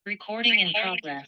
Recording in progress.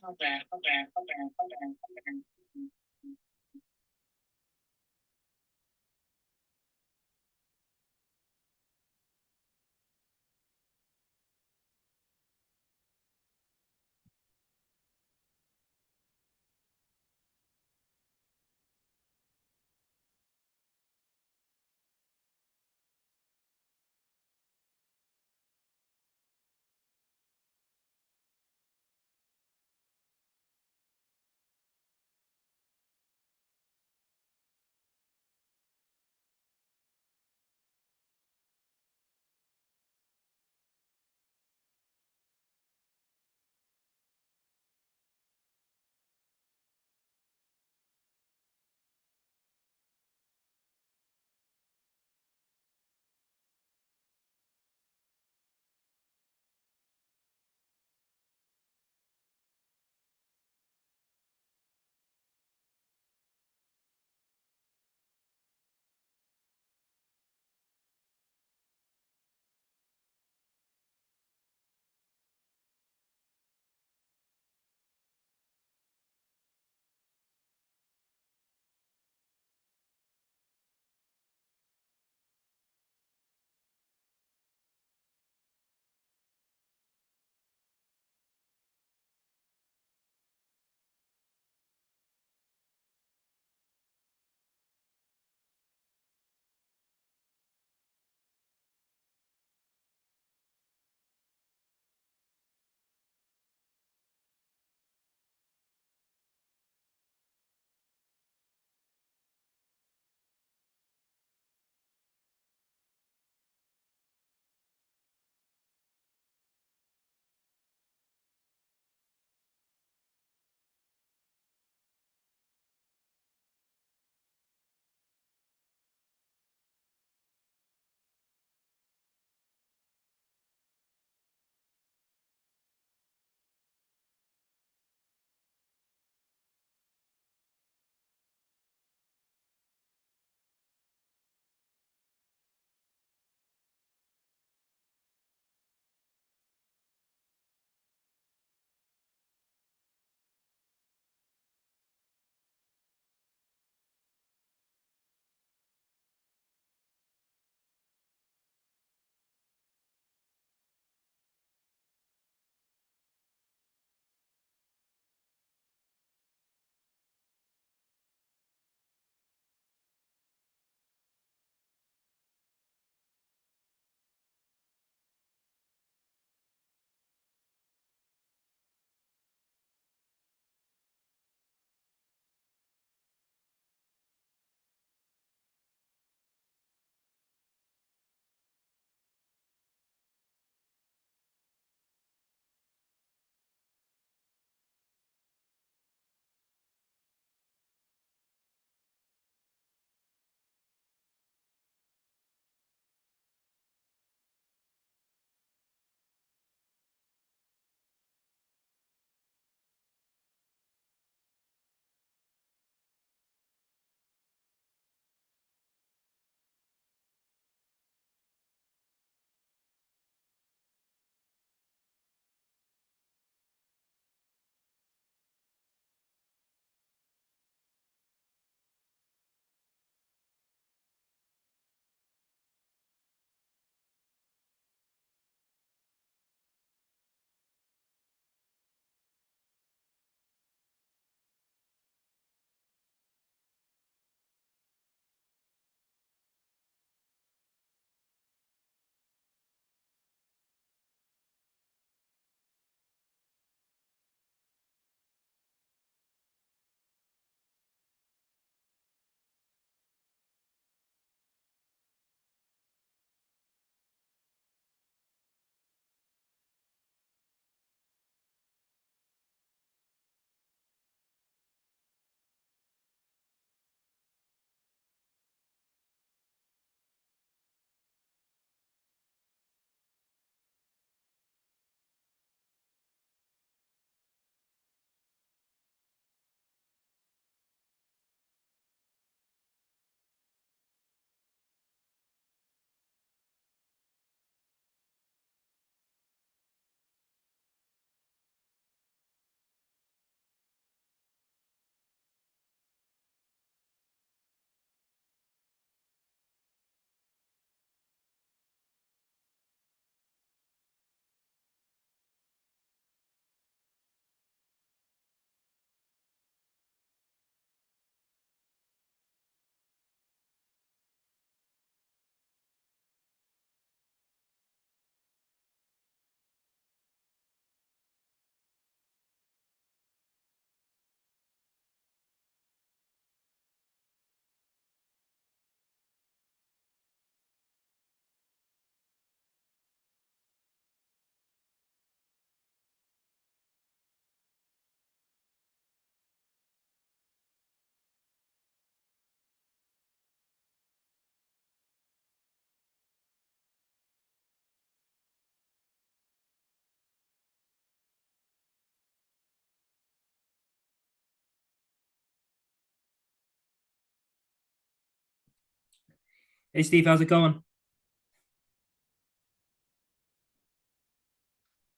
Hey Steve, how's it going?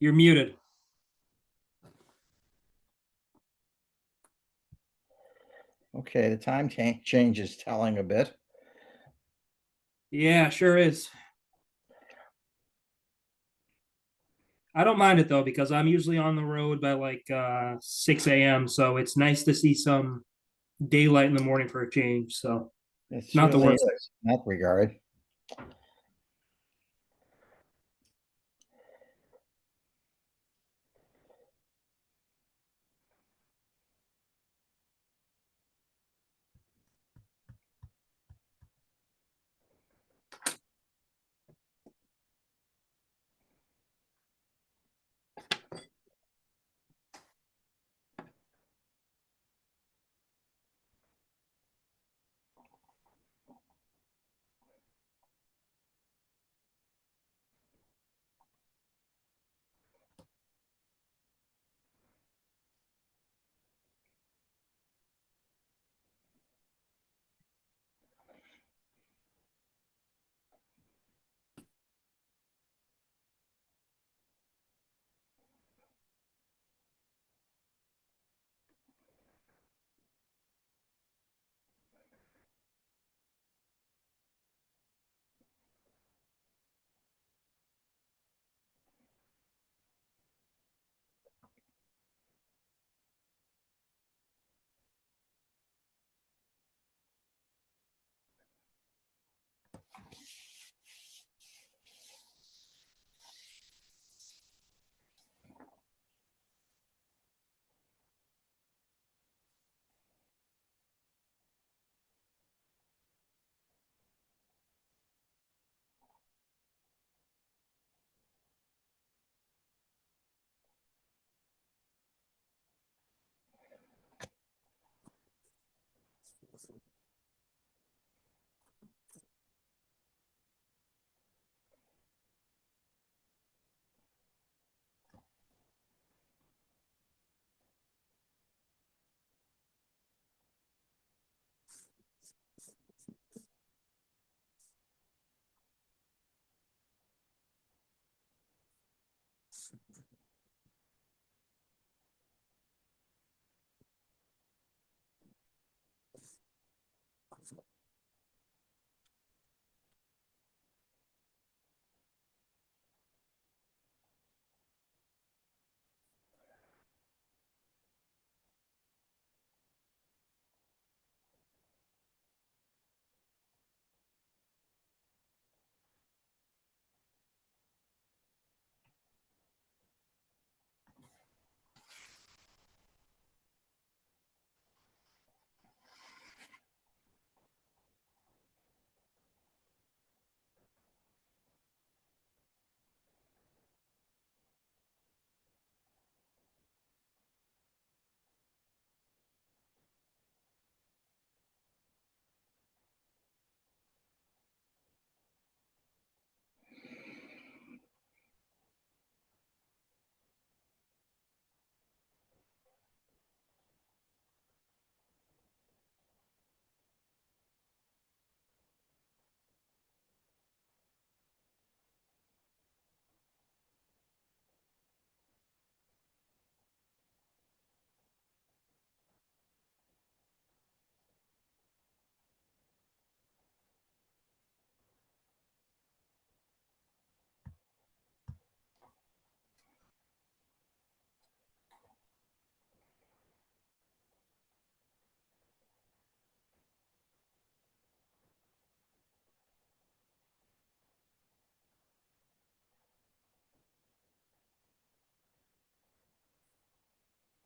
You're muted. Okay, the time change is telling a bit. Yeah, sure is. I don't mind it though because I'm usually on the road by like 6 a.m. So it's nice to see some daylight in the morning for a change. So It not the certainly worst. is in that regard.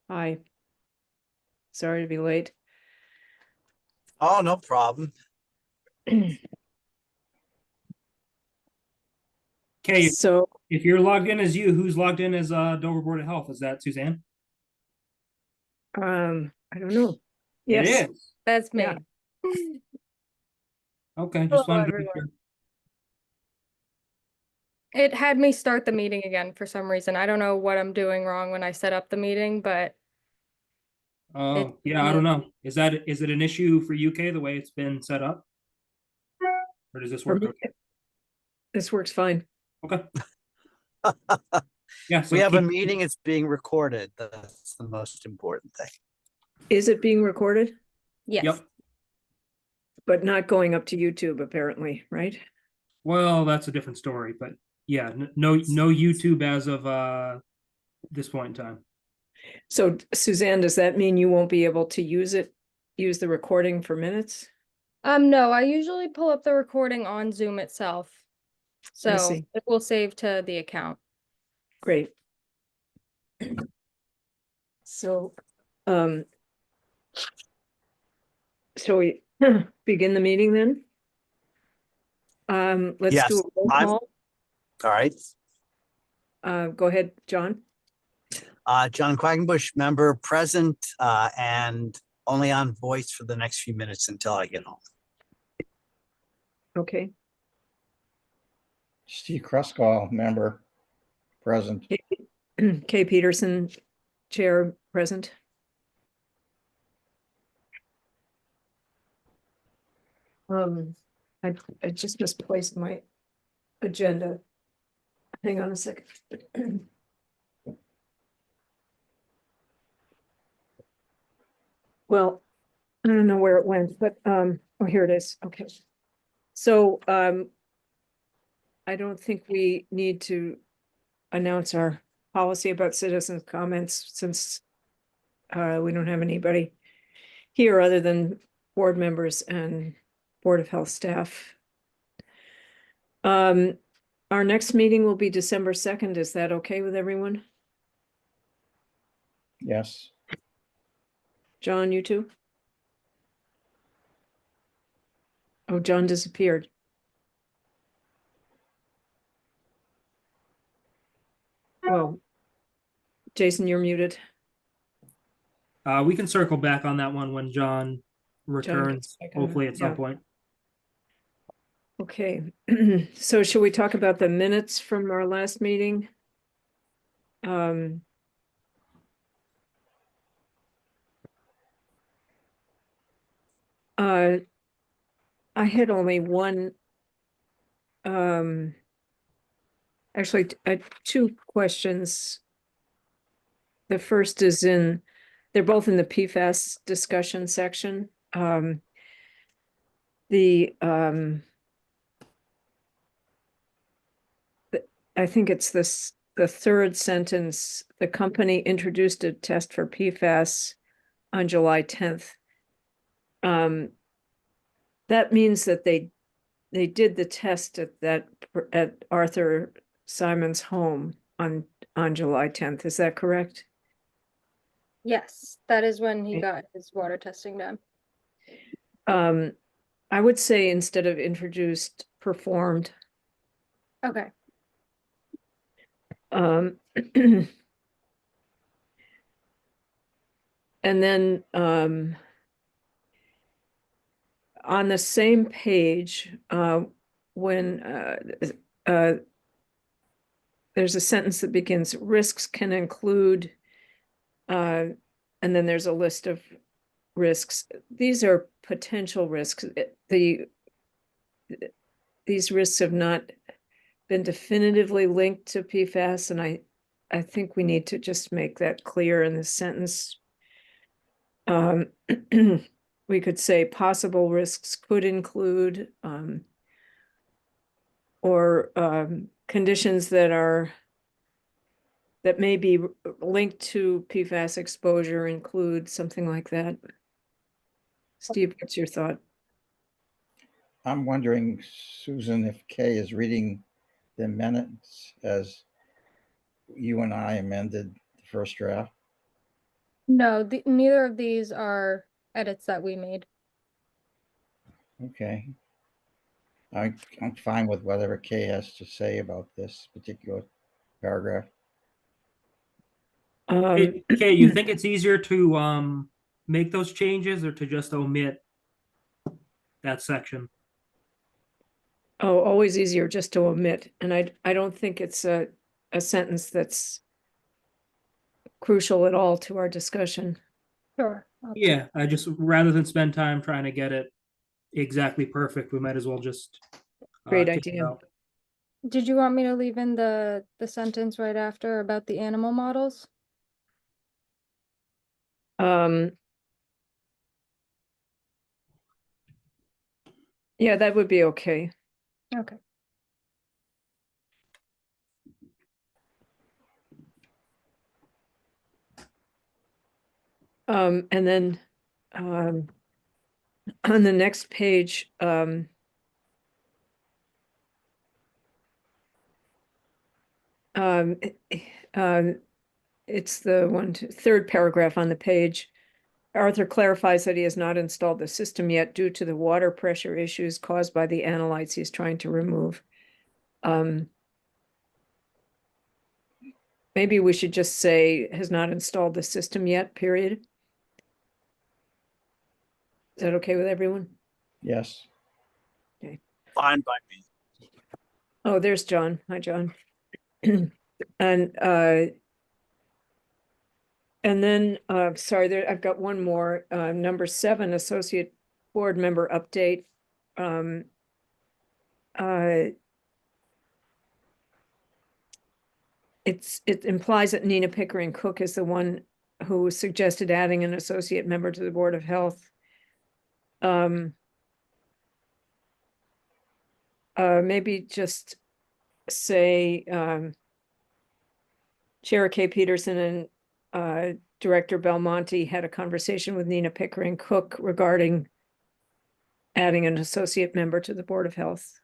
Hi. Sorry to be late. Oh, no problem. Okay, So, if you're logged in as you, who's logged in as Dover Board of Health? Is that Suzanne? I don't know. It Yes. is. That's me. Yeah. Okay, Hello, just wanted to make everyone. sure. It had me start the meeting again for some reason. I don't know what I'm doing wrong when I set up the meeting, but Oh, It- yeah, I don't know. Is it an issue for UK the way it's been set up? Or does this For work? me, Okay. this works fine. Okay. Yeah. So We have a keep- meeting, it's being recorded. That's the most important thing. Is it being recorded? Yes. Yep. But not going up to YouTube apparently, right? Well, that's a different story, but yeah, no YouTube as of this point in time. So Suzanne, does that mean you won't be able to use the recording for minutes? No, I usually pull up the recording on Zoom itself. So see. it will save to the account. Great. So, shall we begin the meeting then? Let's Yes, do a roll I'm- call. All right. Go ahead, John. John Quackenbush, member present, and only on voice for the next few minutes until I get home. Okay. Steve Kruskall, member, present. Kay Peterson, chair, present. I just misplaced my agenda. Hang on a second. Well, I don't know where it went, but, oh, here it is. Okay. So, I don't think we need to announce our policy about citizens' comments since we don't have anybody here other than board members and Board of Health staff. Our next meeting will be December 2nd. Is that okay with everyone? Yes, John, you too? Oh, John disappeared. Well, Jason, you're muted. We can circle back on that one when John returns, back on, hopefully at some yeah. point. Okay, so should we talk about the minutes from our last meeting? I had only one, actually, two questions. The first is they're both in the PFAS discussion section. I think it's the third sentence, the company introduced a test for PFAS on July 10th. That means that they did the test at Arthur Simon's home on July 10th. Is that correct? Yes, that is when he Okay. got his water testing done. I would say instead of introduced, performed. Okay. And then on the same page, when there's a sentence that begins, risks can include, and then there's a list of risks. These are potential risks. These risks have not been definitively linked to PFAS, and I think we need to just make that clear in this sentence. We could say possible risks could include, or conditions that may be linked to PFAS exposure include something like that. Steve, what's your thought? I'm wondering, Susan, if Kay is reading the minutes as you and I amended the first draft. No, neither of these are edits that we made. Okay. I'm fine with whatever Kay has to say about this particular paragraph. Kay, you think it's easier to make those changes or to just omit that section? Oh, always easier just to omit, and I don't think it's a sentence that's crucial at all to our discussion. Sure. Yeah, I just rather than spend time trying to get it exactly perfect, we might as well just Great check it idea. out. Did you want me to leave in the sentence right after about the animal models? Um, yeah, that would be okay. Okay. And then, on the next page, it's the third paragraph on the page. Arthur clarifies that he has not installed the system yet due to the water pressure issues caused by the analytes he's trying to remove. Maybe we should just say has not installed the system yet, period. Is that okay with everyone? Yes. Fine by me. Oh, there's John. Hi, John. And then, sorry, there, I've got one more, number 7, associate board member update. It implies that Nina Pickering Cook is the one who suggested adding an associate member to the Board of Health. Maybe just say, Chair Kay Peterson and, Director Belmonte had a conversation with Nina Pickering Cook regarding adding an associate member to the Board of Health.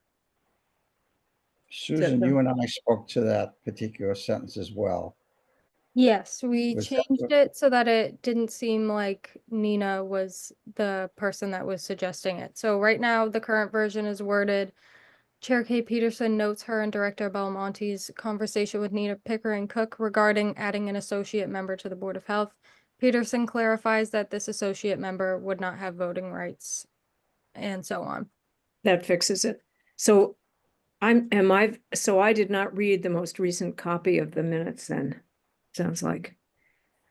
Susan, the- you and I spoke to that particular sentence as well. Yes, we Was that changed what- it so that it didn't seem like Nina was the person that was suggesting it. So right now, the current version is worded, Chair Kay Peterson notes her and Director Belmonte's conversation with Nina Pickering Cook regarding adding an associate member to the Board of Health. Peterson clarifies that this associate member would not have voting rights, and so on. That fixes it. So so I did not read the most recent copy of the minutes then, sounds like.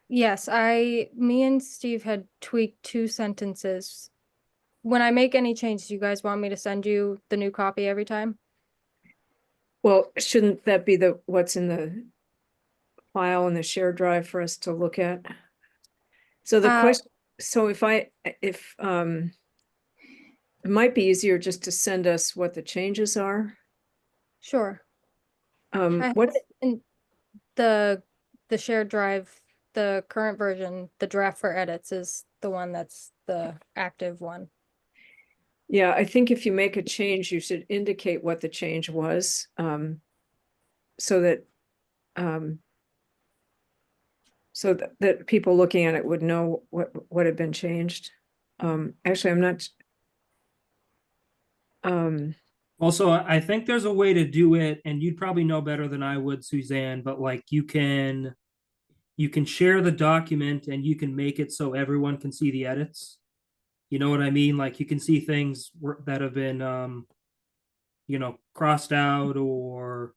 Yes, me and Steve had tweaked 2 sentences. When I make any changes, you guys want me to send you the new copy every time? Well, shouldn't that be what's in the file in the shared drive for us to look at? So the question, so if, it might be easier just to send us what the changes are. Sure. I have What's, it in the shared drive, the current version, the draft for edits is the one that's the active one. yeah, I think if you make a change, you should indicate what the change was, so that, that people looking at it would know what had been changed. Actually, I'm not, Also, I think there's a way to do it, and you'd probably know better than I would, Suzanne, but like you can share the document and you can make it so everyone can see the edits. You know what I mean? Like you can see things that have been crossed out, or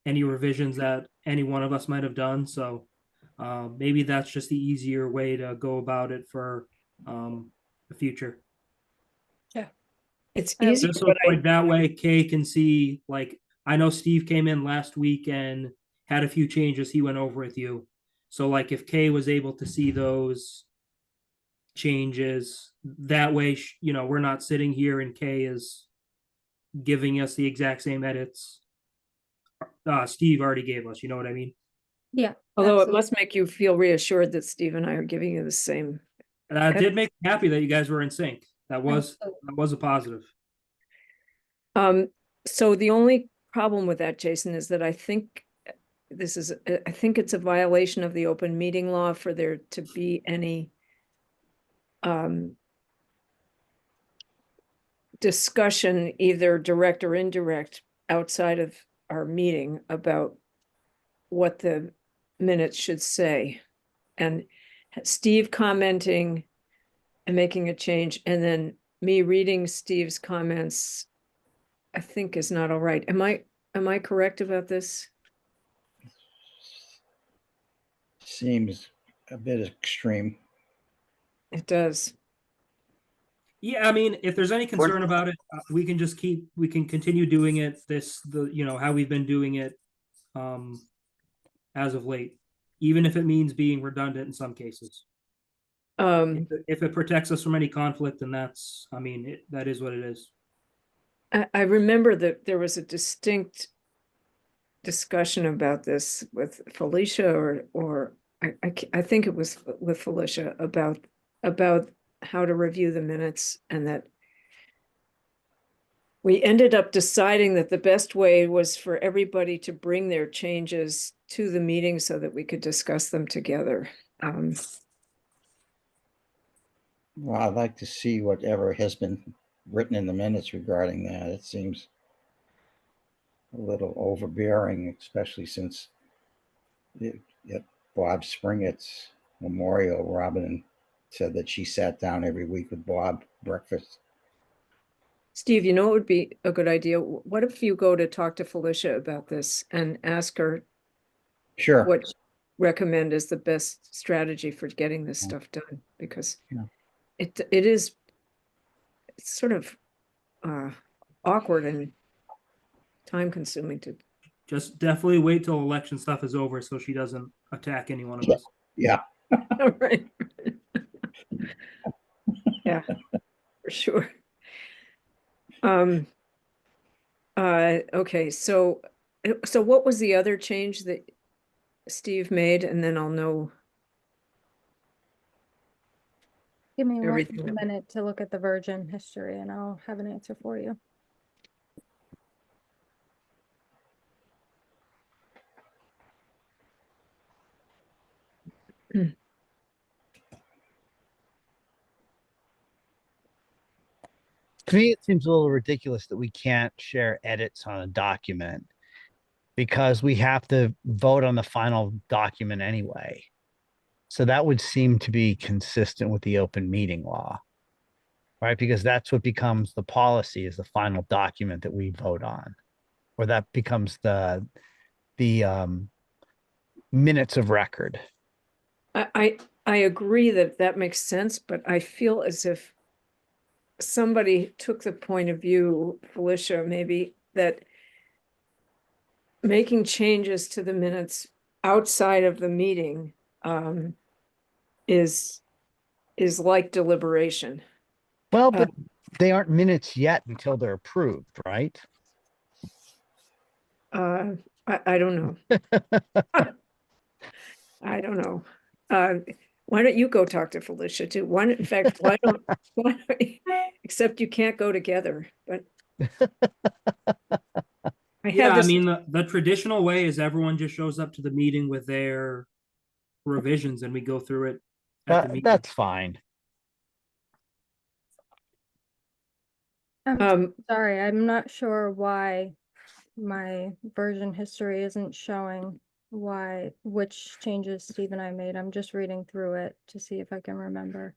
any revisions that any one of us might have done. So maybe that's just the easier way to go about it for the future. it's I- easy, Just so but like that way Kay can see, like, I know Steve came in last week and had a few changes he went over with you. So like if Kay was able to see those changes, that way, we're not sitting here and Kay is giving us the exact same edits Steve already gave us, you know what I mean? Yeah. although it absolutely. must make you feel reassured that Steve and I are giving you the same. And that did make me happy that you guys were in sync. That was a positive. So the only problem with that, Jason, is that I think I think it's a violation of the open meeting law for there to be any discussion, either direct or indirect, outside of our meeting about what the minutes should say. And Steve commenting and making a change, and then me reading Steve's comments, I think is not all right. Am I correct about this? Seems a bit extreme. It does. Yeah, I mean, if there's any concern about it, we can just we can continue doing it how we've been doing it um, as of late, even if it means being redundant in some cases. If it protects us from any conflict, then that is what it is. I remember that there was a distinct discussion about this with Felicia or I think it was with Felicia about how to review the minutes, and that we ended up deciding that the best way was for everybody to bring their changes to the meeting so that we could discuss them together. Well, I'd like to see whatever has been written in the minutes regarding that. It seems a little overbearing, especially since at Bob Springett's memorial, Robin said that she sat down every week with Bob breakfast. Steve, you know, it would be a good idea. What if you go to talk to Felicia about this and ask her Sure. what she recommend is the best strategy for getting this Yeah. stuff done? Because Yeah. it's sort of awkward and time consuming to. Just definitely wait till election stuff is over so she doesn't attack any one of us. Yeah. Right. Yeah, for sure. Okay, so what was the other change that Steve made? And then I'll know Give me everything. one minute to look at the Virgin history and I'll have an answer for you. To me, it seems a little ridiculous that we can't share edits on a document because we have to vote on the final document anyway. So that would seem to be consistent with the open meeting law, right? Because that's what becomes the policy, is the final document that we vote on, or that becomes the minutes of record. I agree that that makes sense, but I feel as if somebody took the point of view, Felicia, maybe, that making changes to the minutes outside of the meeting is like deliberation. Well, but they aren't minutes yet until they're approved, right? I don't know. I don't know. Why don't you go talk to Felicia too? In fact, why don't except you can't go together, but Yeah, I mean, the traditional way is everyone just shows up to the meeting with their revisions and we go through it at the meeting. That's fine. Sorry, I'm not sure why my version history isn't showing which changes Steve and I made. I'm just reading through it to see if I can remember.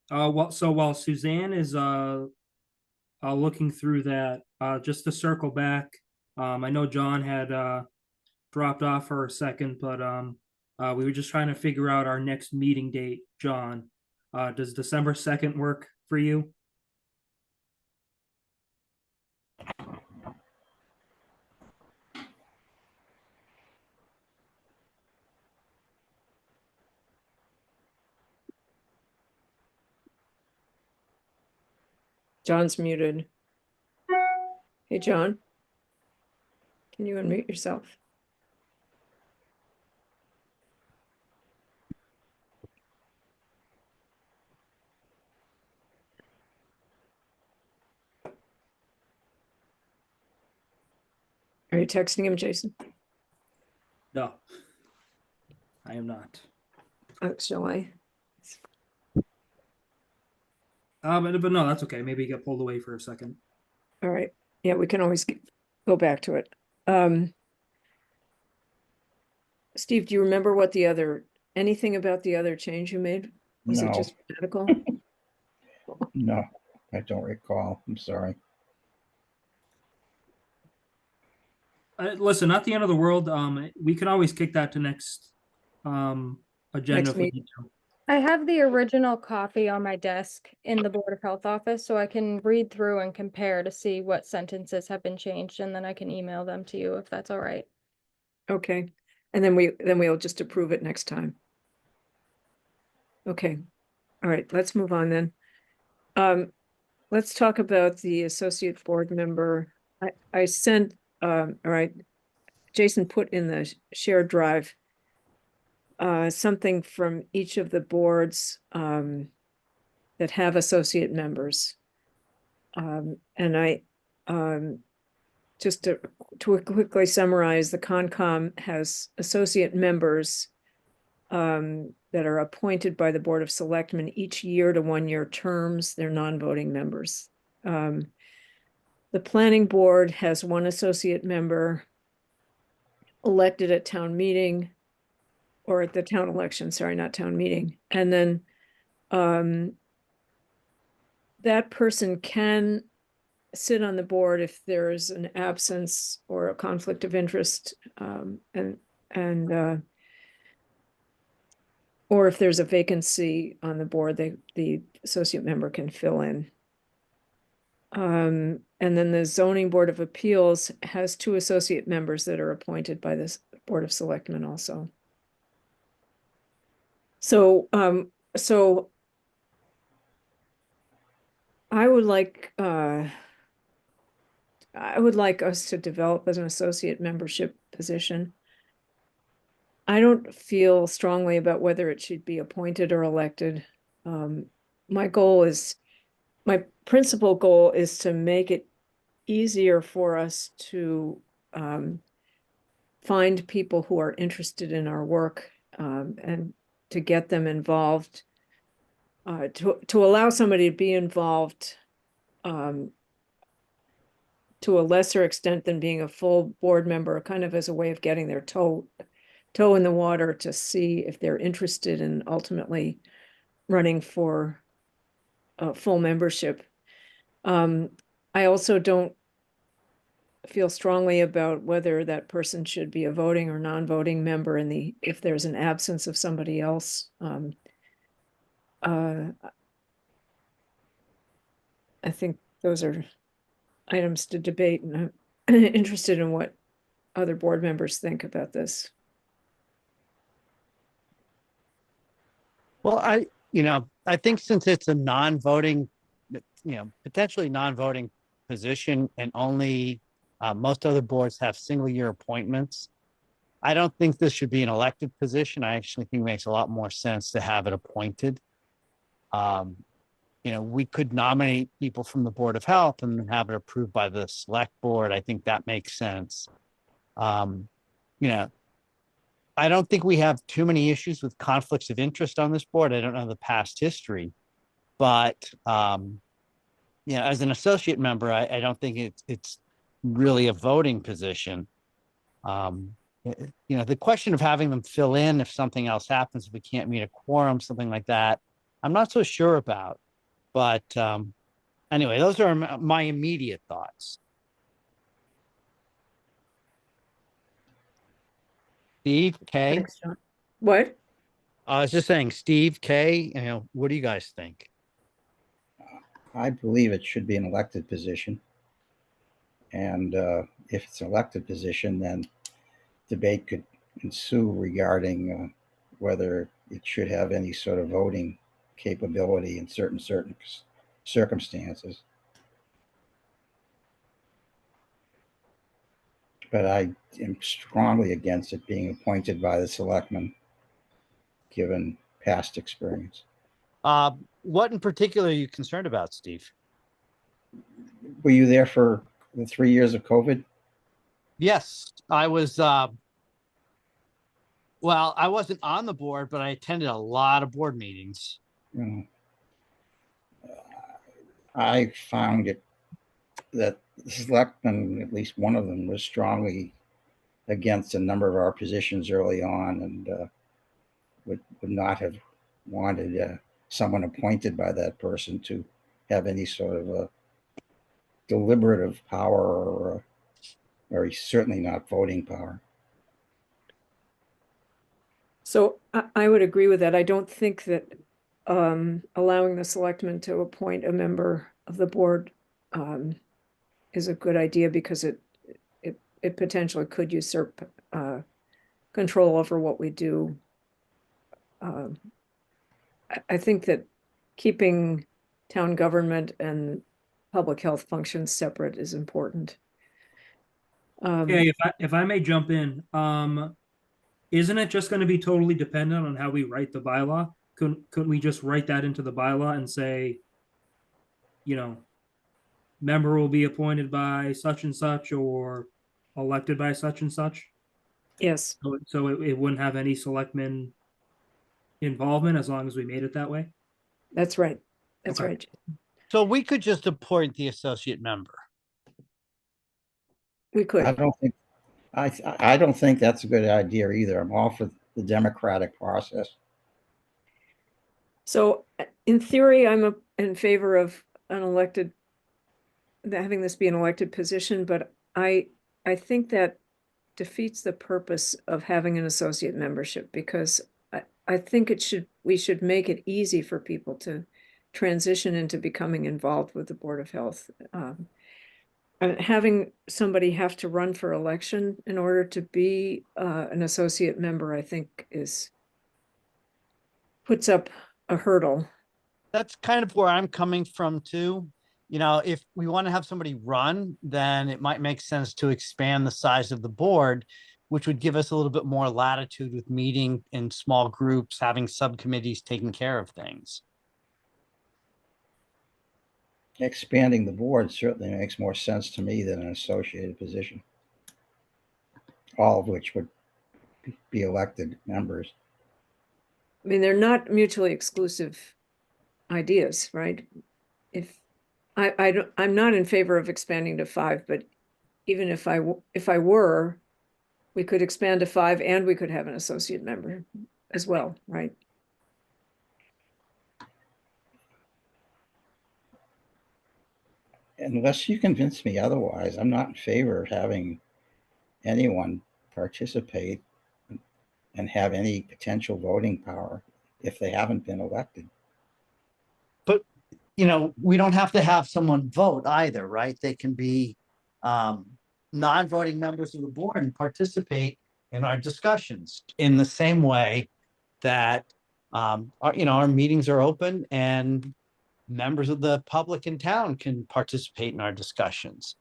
While Suzanne is looking through that, just to circle back, I know John had dropped off for a second, but we were just trying to figure out our next meeting date. John, does December 2nd work for you? John's muted. Hey, John. Can you unmute yourself? Are you texting him, Jason? No, I am not. Shall I? But no, that's okay. Maybe he got pulled away for a second. All right. Yeah, we can always go back to it. Steve, do you remember what anything about the other change you made? Was it No. just medical? No. I don't recall. I'm sorry. Listen, not the end of the world. We can always kick that to next agenda if we meeting. need to. I have the original copy on my desk in the Board of Health office, so I can read through and compare to see what sentences have been changed, and then I can email them to you if that's all right. Okay, and then we'll just approve it next time. Okay, all right, let's move on then. Let's talk about the associate board member. I sent, all right, Jason put in the shared drive something from each of the boards that have associate members. And I just to quickly summarize, the Concom has associate members that are appointed by the Board of Selectmen each year to 1-year terms. They're non-voting members. The Planning Board has one associate member elected at town meeting or at the town election, sorry, not town meeting. And then that person can sit on the board if there's an absence or a conflict of interest, or if there's a vacancy on the board, the associate member can fill in. And then the Zoning Board of Appeals has 2 associate members that are appointed by this Board of Selectmen also. So, so I would like us to develop as an associate membership position. I don't feel strongly about whether it should be appointed or elected. My principal goal is to make it easier for us to find people who are interested in our work and to get them involved, to allow somebody to be involved to a lesser extent than being a full board member, kind of as a way of getting their toe in the water to see if they're interested in ultimately running for full membership. I also don't feel strongly about whether that person should be a voting or non-voting member if there's an absence of somebody else. I think those are items to debate, and I'm interested in what other board members think about this. Well, I think since it's a non-voting, potentially non-voting position, and only most other boards have single-year appointments, I don't think this should be an elected position. I actually think it makes a lot more sense to have it appointed. We could nominate people from the Board of Health and have it approved by the Select Board. I think that makes sense. I don't think we have too many issues with conflicts of interest on this board. I don't know the past history, but as an associate member, I don't think it's really a voting position. The question of having them fill in if something else happens, if we can't meet a quorum, something like that, I'm not so sure about. But anyway, those are my immediate thoughts. Steve, Kay? Thanks, John. What? I was just saying, Steve, Kay, what do you guys think? I believe it should be an elected position. And if it's an elected position, then debate could ensue regarding whether it should have any sort of voting capability in certain circumstances. But I am strongly against it being appointed by the selectmen, given past experience. What in particular are you concerned about, Steve? Were you there for the 3 years of COVID? Yes, I was. Well, I wasn't on the board, but I attended a lot of board meetings. I found it that the selectmen, at least one of them, was strongly against a number of our positions early on, and would not have wanted someone appointed by that person to have any sort of a deliberative power or he's certainly not voting power. So I would agree with that. I don't think that allowing the selectmen to appoint a member of the board is a good idea because it potentially could usurp control over what we do. I think that keeping town government and public health functions separate is important. Okay, if I may jump in, isn't it just going to be totally dependent on how we write the bylaw? Couldn't we just write that into the bylaw and say, you know, member will be appointed by such and such or elected by such and such? Yes, So it wouldn't have any selectmen involvement as long as we made it that way? that's right. That's Okay. right. So we could just appoint the associate member. We I could. don't think, I don't think that's a good idea either. I'm all for the democratic process. So in theory, I'm in favor of an elected, having this be an elected position, but I think that defeats the purpose of having an associate membership because I think we should make it easy for people to transition into becoming involved with the Board of Health. And having somebody have to run for election in order to be an associate member, I think puts up a hurdle. That's kind of where I'm coming from too. You know, if we want to have somebody run, then it might make sense to expand the size of the board, which would give us a little bit more latitude with meeting in small groups, having subcommittees taking care of things. Expanding the board certainly makes more sense to me than an associated position, all of which would be elected members. I mean, they're not mutually exclusive ideas, right? If I'm not in favor of expanding to 5, but even if I were, we could expand to 5 and we could have an associate member as well, right? Unless you convince me otherwise, I'm not in favor of having anyone participate and have any potential voting power if they haven't been elected. But, you know, we don't have to have someone vote either, right? They can be non-voting members of the board and participate in our discussions in the same way that our meetings are open and members of the public in town can participate in our discussions.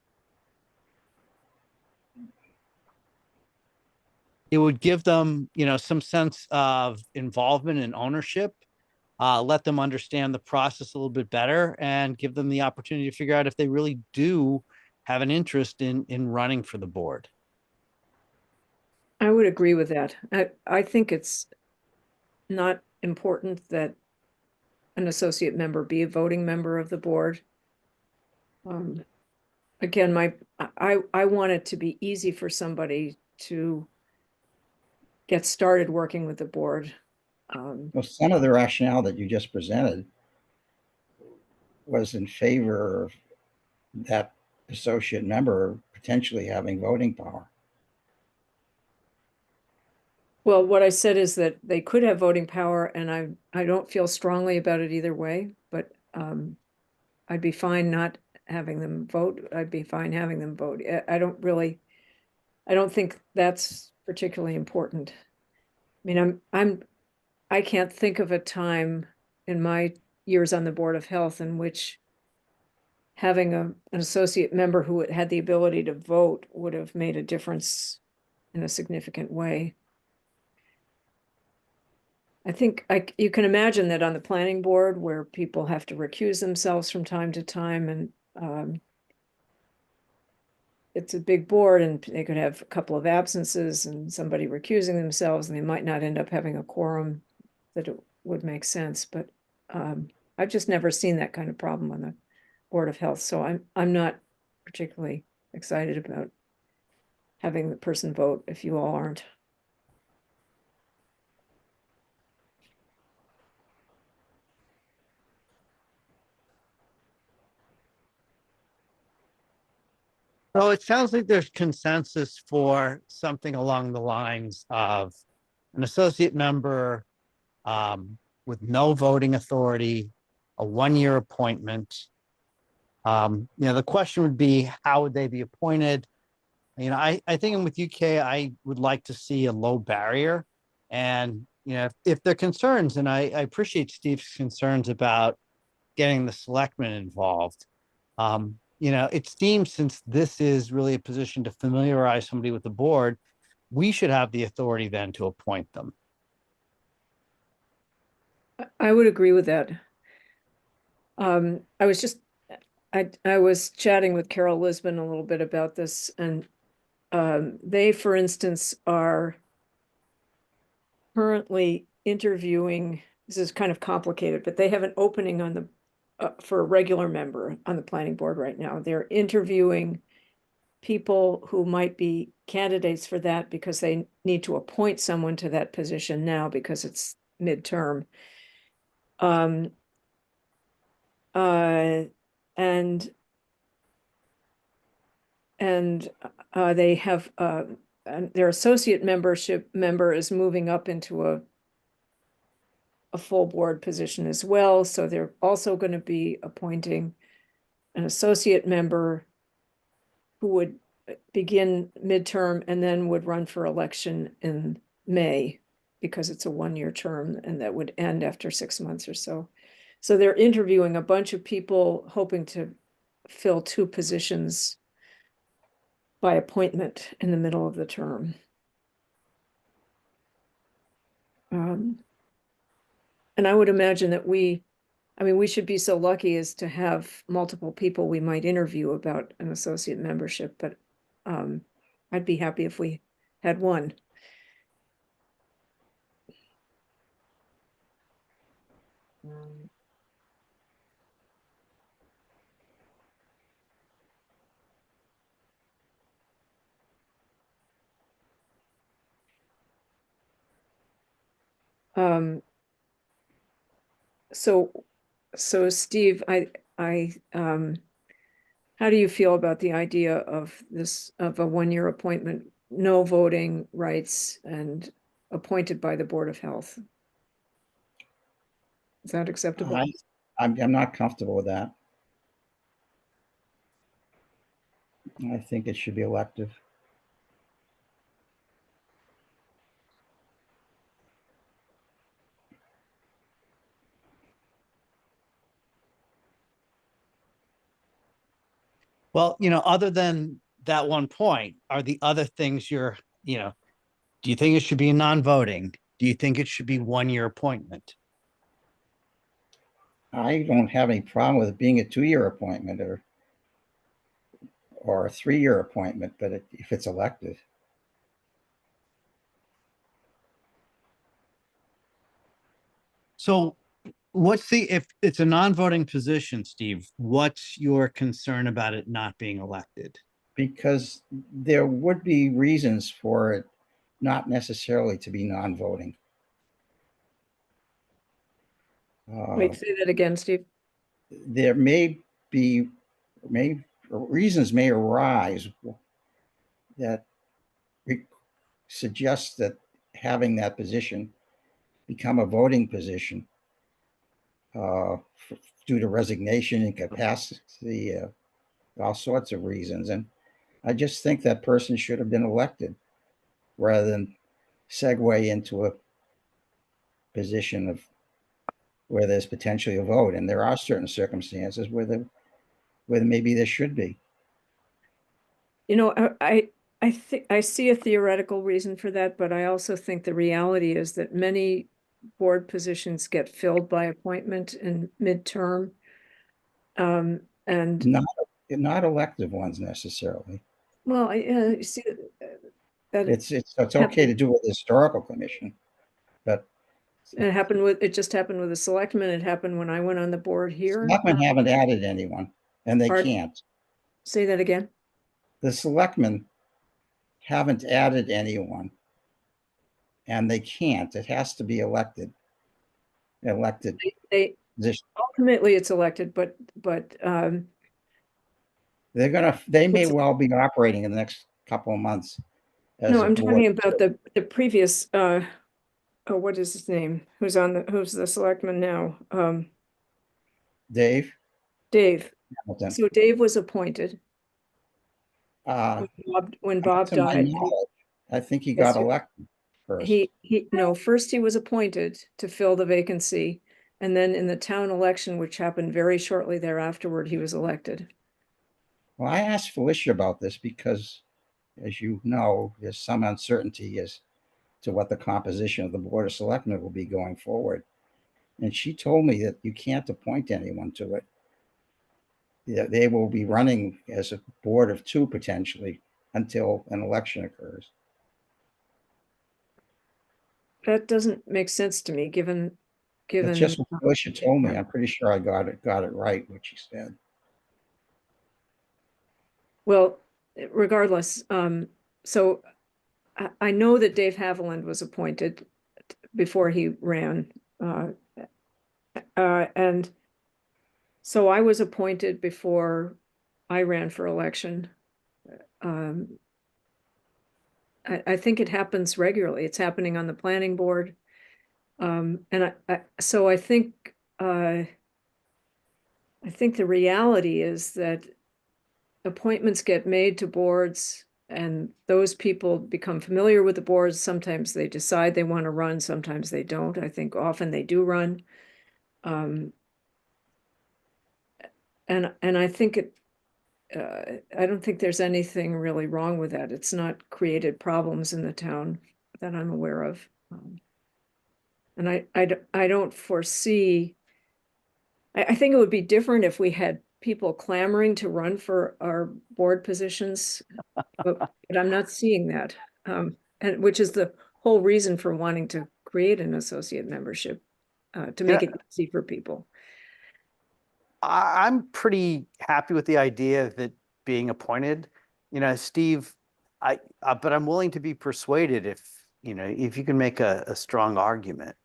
It would give them, some sense of involvement and ownership, let them understand the process a little bit better and give them the opportunity to figure out if they really do have an interest in running for the board. I would agree with that. I think it's not important that an associate member be a voting member of the board. Again, I want it to be easy for somebody to get started working with the board. Well, some of the rationale that you just presented was in favor of that associate member potentially having voting power. Well, what I said is that they could have voting power, and I don't feel strongly about it either way, but I'd be fine not having them vote. I'd be fine having them vote. I don't think that's particularly important. I mean, I can't think of a time in my years on the Board of Health in which having an associate member who had the ability to vote would have made a difference in a significant way. I think you can imagine that on the planning board where people have to recuse themselves from time to time and it's a big board and they could have a couple of absences and somebody recusing themselves and they might not end up having a quorum that it would make sense. But I've just never seen that kind of problem on the Board of Health. So I'm not particularly excited about having the person vote if you all aren't. So it sounds like there's consensus for something along the lines of an associate member with no voting authority, a one-year appointment. The question would be, how would they be appointed? I think I'm with UK. I would like to see a low barrier. And, if there are concerns, and I appreciate Steve's concerns about getting the selectmen involved. It seems since this is really a position to familiarize somebody with the board, we should have the authority then to appoint them. I would agree with that. I was chatting with Carol Lisbon a little bit about this, and they, for instance, are currently interviewing, this is kind of complicated, but they have an opening on the for a regular member on the planning board right now. They're interviewing people who might be candidates for that because they need to appoint someone to that position now because it's midterm. And they have and their associate member is moving up into a full board position as well. So they're also going to be appointing an associate member who would begin midterm and then would run for election in May because it's a one-year term and that would end after 6 months or so. So they're interviewing a bunch of people hoping to fill 2 positions by appointment in the middle of the term. And I would imagine that we should be so lucky as to have multiple people we might interview about an associate membership, but I'd be happy if we had one. So Steve, how do you feel about the idea of a one-year appointment, no voting rights, and appointed by the Board of Health? Is that acceptable? I'm not comfortable with that. I think it should be elective. Well, other than that one point, are the other things do you think it should be non-voting? Do you think it should be one-year appointment? I don't have any problem with it being a 2-year appointment or a 3-year appointment, but if it's elective. So if it's a non-voting position, Steve, what's your concern about it not being elected? Because there would be reasons for it not necessarily to be non-voting. Wait, say that again, Steve. There reasons may arise that suggest that having that position become a voting position due to resignation, incapacity, all sorts of reasons. And I just think that person should have been elected rather than segue into a position of where there's potentially a vote. And there are certain circumstances where maybe there should be. I think I see a theoretical reason for that, but I also think the reality is that many board positions get filled by appointment in midterm. And not elective ones necessarily. well, I see that It's okay to do with the historical commission, but it just happened with the selectmen. It happened when I went on the board here. selectmen haven't added anyone, and they can't. Say that again. The selectmen haven't added anyone, and they can't. It has to be elected. They ultimately it's elected, but they may What's- well be operating in the next couple of months. as No, a I'm board. talking about the previous, oh, what is his name? Who's the selectman now? Dave Dave. Hamilton. So Dave was appointed Uh, when Bob to my died. knowledge, I think he Yes, got elected first. No, first he was appointed to fill the vacancy. And then in the town election, which happened very shortly thereafterward, he was elected. Well, I asked Felicia about this because, as you know, there's some uncertainty as to what the composition of the Board of Selectmen will be going forward. And she told me that you can't appoint anyone to it. They will be running as a board of two potentially until an election occurs. That doesn't make sense to me, given. That's just what Felicia told me. I'm pretty sure I got it right, what she said. Well, regardless, so I know that Dave Haviland was appointed before he ran. And so I was appointed before I ran for election. I think it happens regularly. It's happening on the planning board. And so I think the reality is that appointments get made to boards and those people become familiar with the boards. Sometimes they decide they want to run, sometimes they don't. I think often they do run. And I think I don't think there's anything really wrong with that. It's not created problems in the town that I'm aware of. And I don't foresee, I think it would be different if we had people clamoring to run for our board positions, but I'm not seeing that. And which is the whole reason for wanting to create an associate membership, to make it easy for people. I'm pretty happy with the idea of it being appointed. Steve, but I'm willing to be persuaded if you can make a strong argument,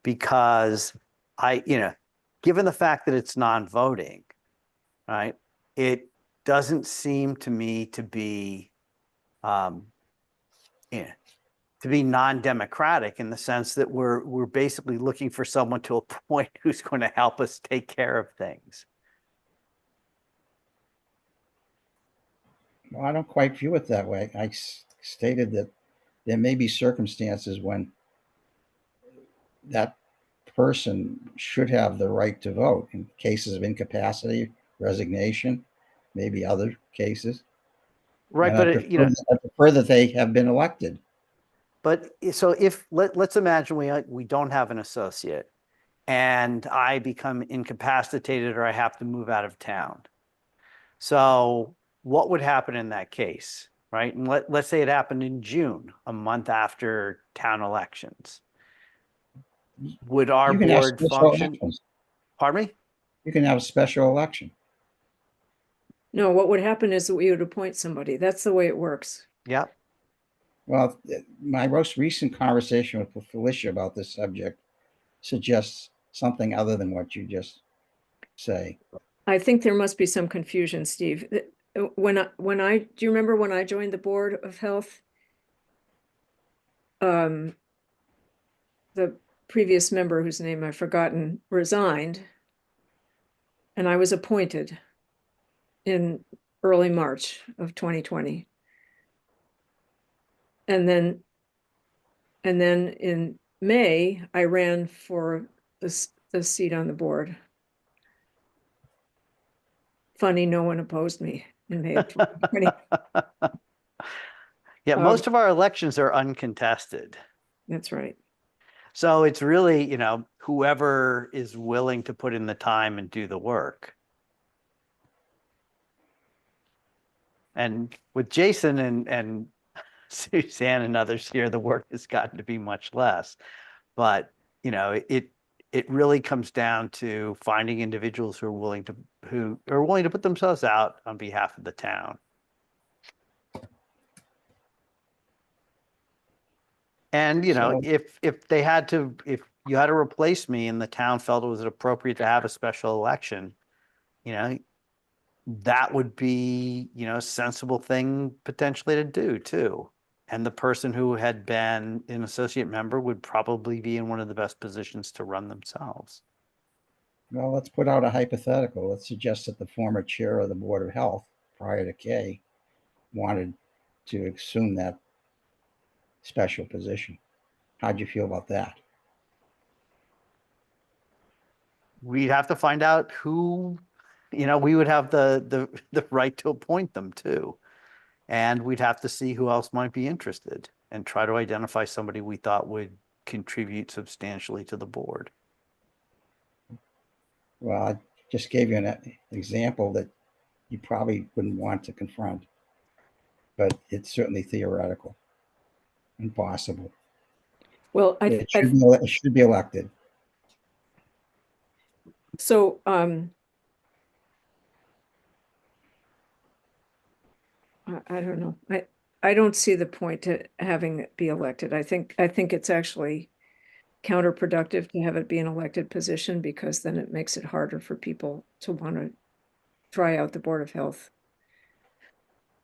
because given the fact that it's non-voting, right? It doesn't seem to me to be, to be non-democratic in the sense that we're basically looking for someone to appoint who's going to help us take care of things. Well, I don't quite view it that way. I stated that there may be circumstances when that person should have the right to vote in cases of incapacity, resignation, maybe other cases. Right, and I prefer that they have been elected. But so if let's imagine we don't have an associate and I become incapacitated or I have to move out of town. So what would happen in that case, right? And let's say it happened in June, a month after town elections. Would our board function? Pardon me? You can have a special election. No, what would happen is that we would appoint somebody. That's the way it works. Yeah. Well, my most recent conversation with Felicia about this subject suggests something other than what you just say. I think there must be some confusion, Steve. Do you remember when I joined the Board of Health? The previous member, whose name I've forgotten, resigned, and I was appointed in early March of 2020. And then in May, I ran for the seat on the board. Funny, no one opposed me in May of 2020. Yeah, most of our elections are uncontested. That's right. So it's really, whoever is willing to put in the time and do the work. And with Jason and Suzanne and others here, the work has gotten to be much less. But, it really comes down to finding individuals who are willing to put themselves out on behalf of the town. And, if you had to replace me and the town felt it was appropriate to have a special election, that would be, you know, a sensible thing potentially to do too. And the person who had been an associate member would probably be in one of the best positions to run themselves. Well, let's put out a hypothetical. Let's suggest that the former chair of the Board of Health, prior to Kay, wanted to assume that special position. How'd you feel about that? We'd have to find out who, you know, we would have the right to appoint them too. And we'd have to see who else might be interested and try to identify somebody we thought would contribute substantially to the board. Well, I just gave you an example that you probably wouldn't want to confront, but it's certainly theoretical and possible. Well, It should be elected. so, I don't know. I don't see the point to having it be elected. I think it's actually counterproductive to have it be an elected position, because then it makes it harder for people to want to try out the Board of Health.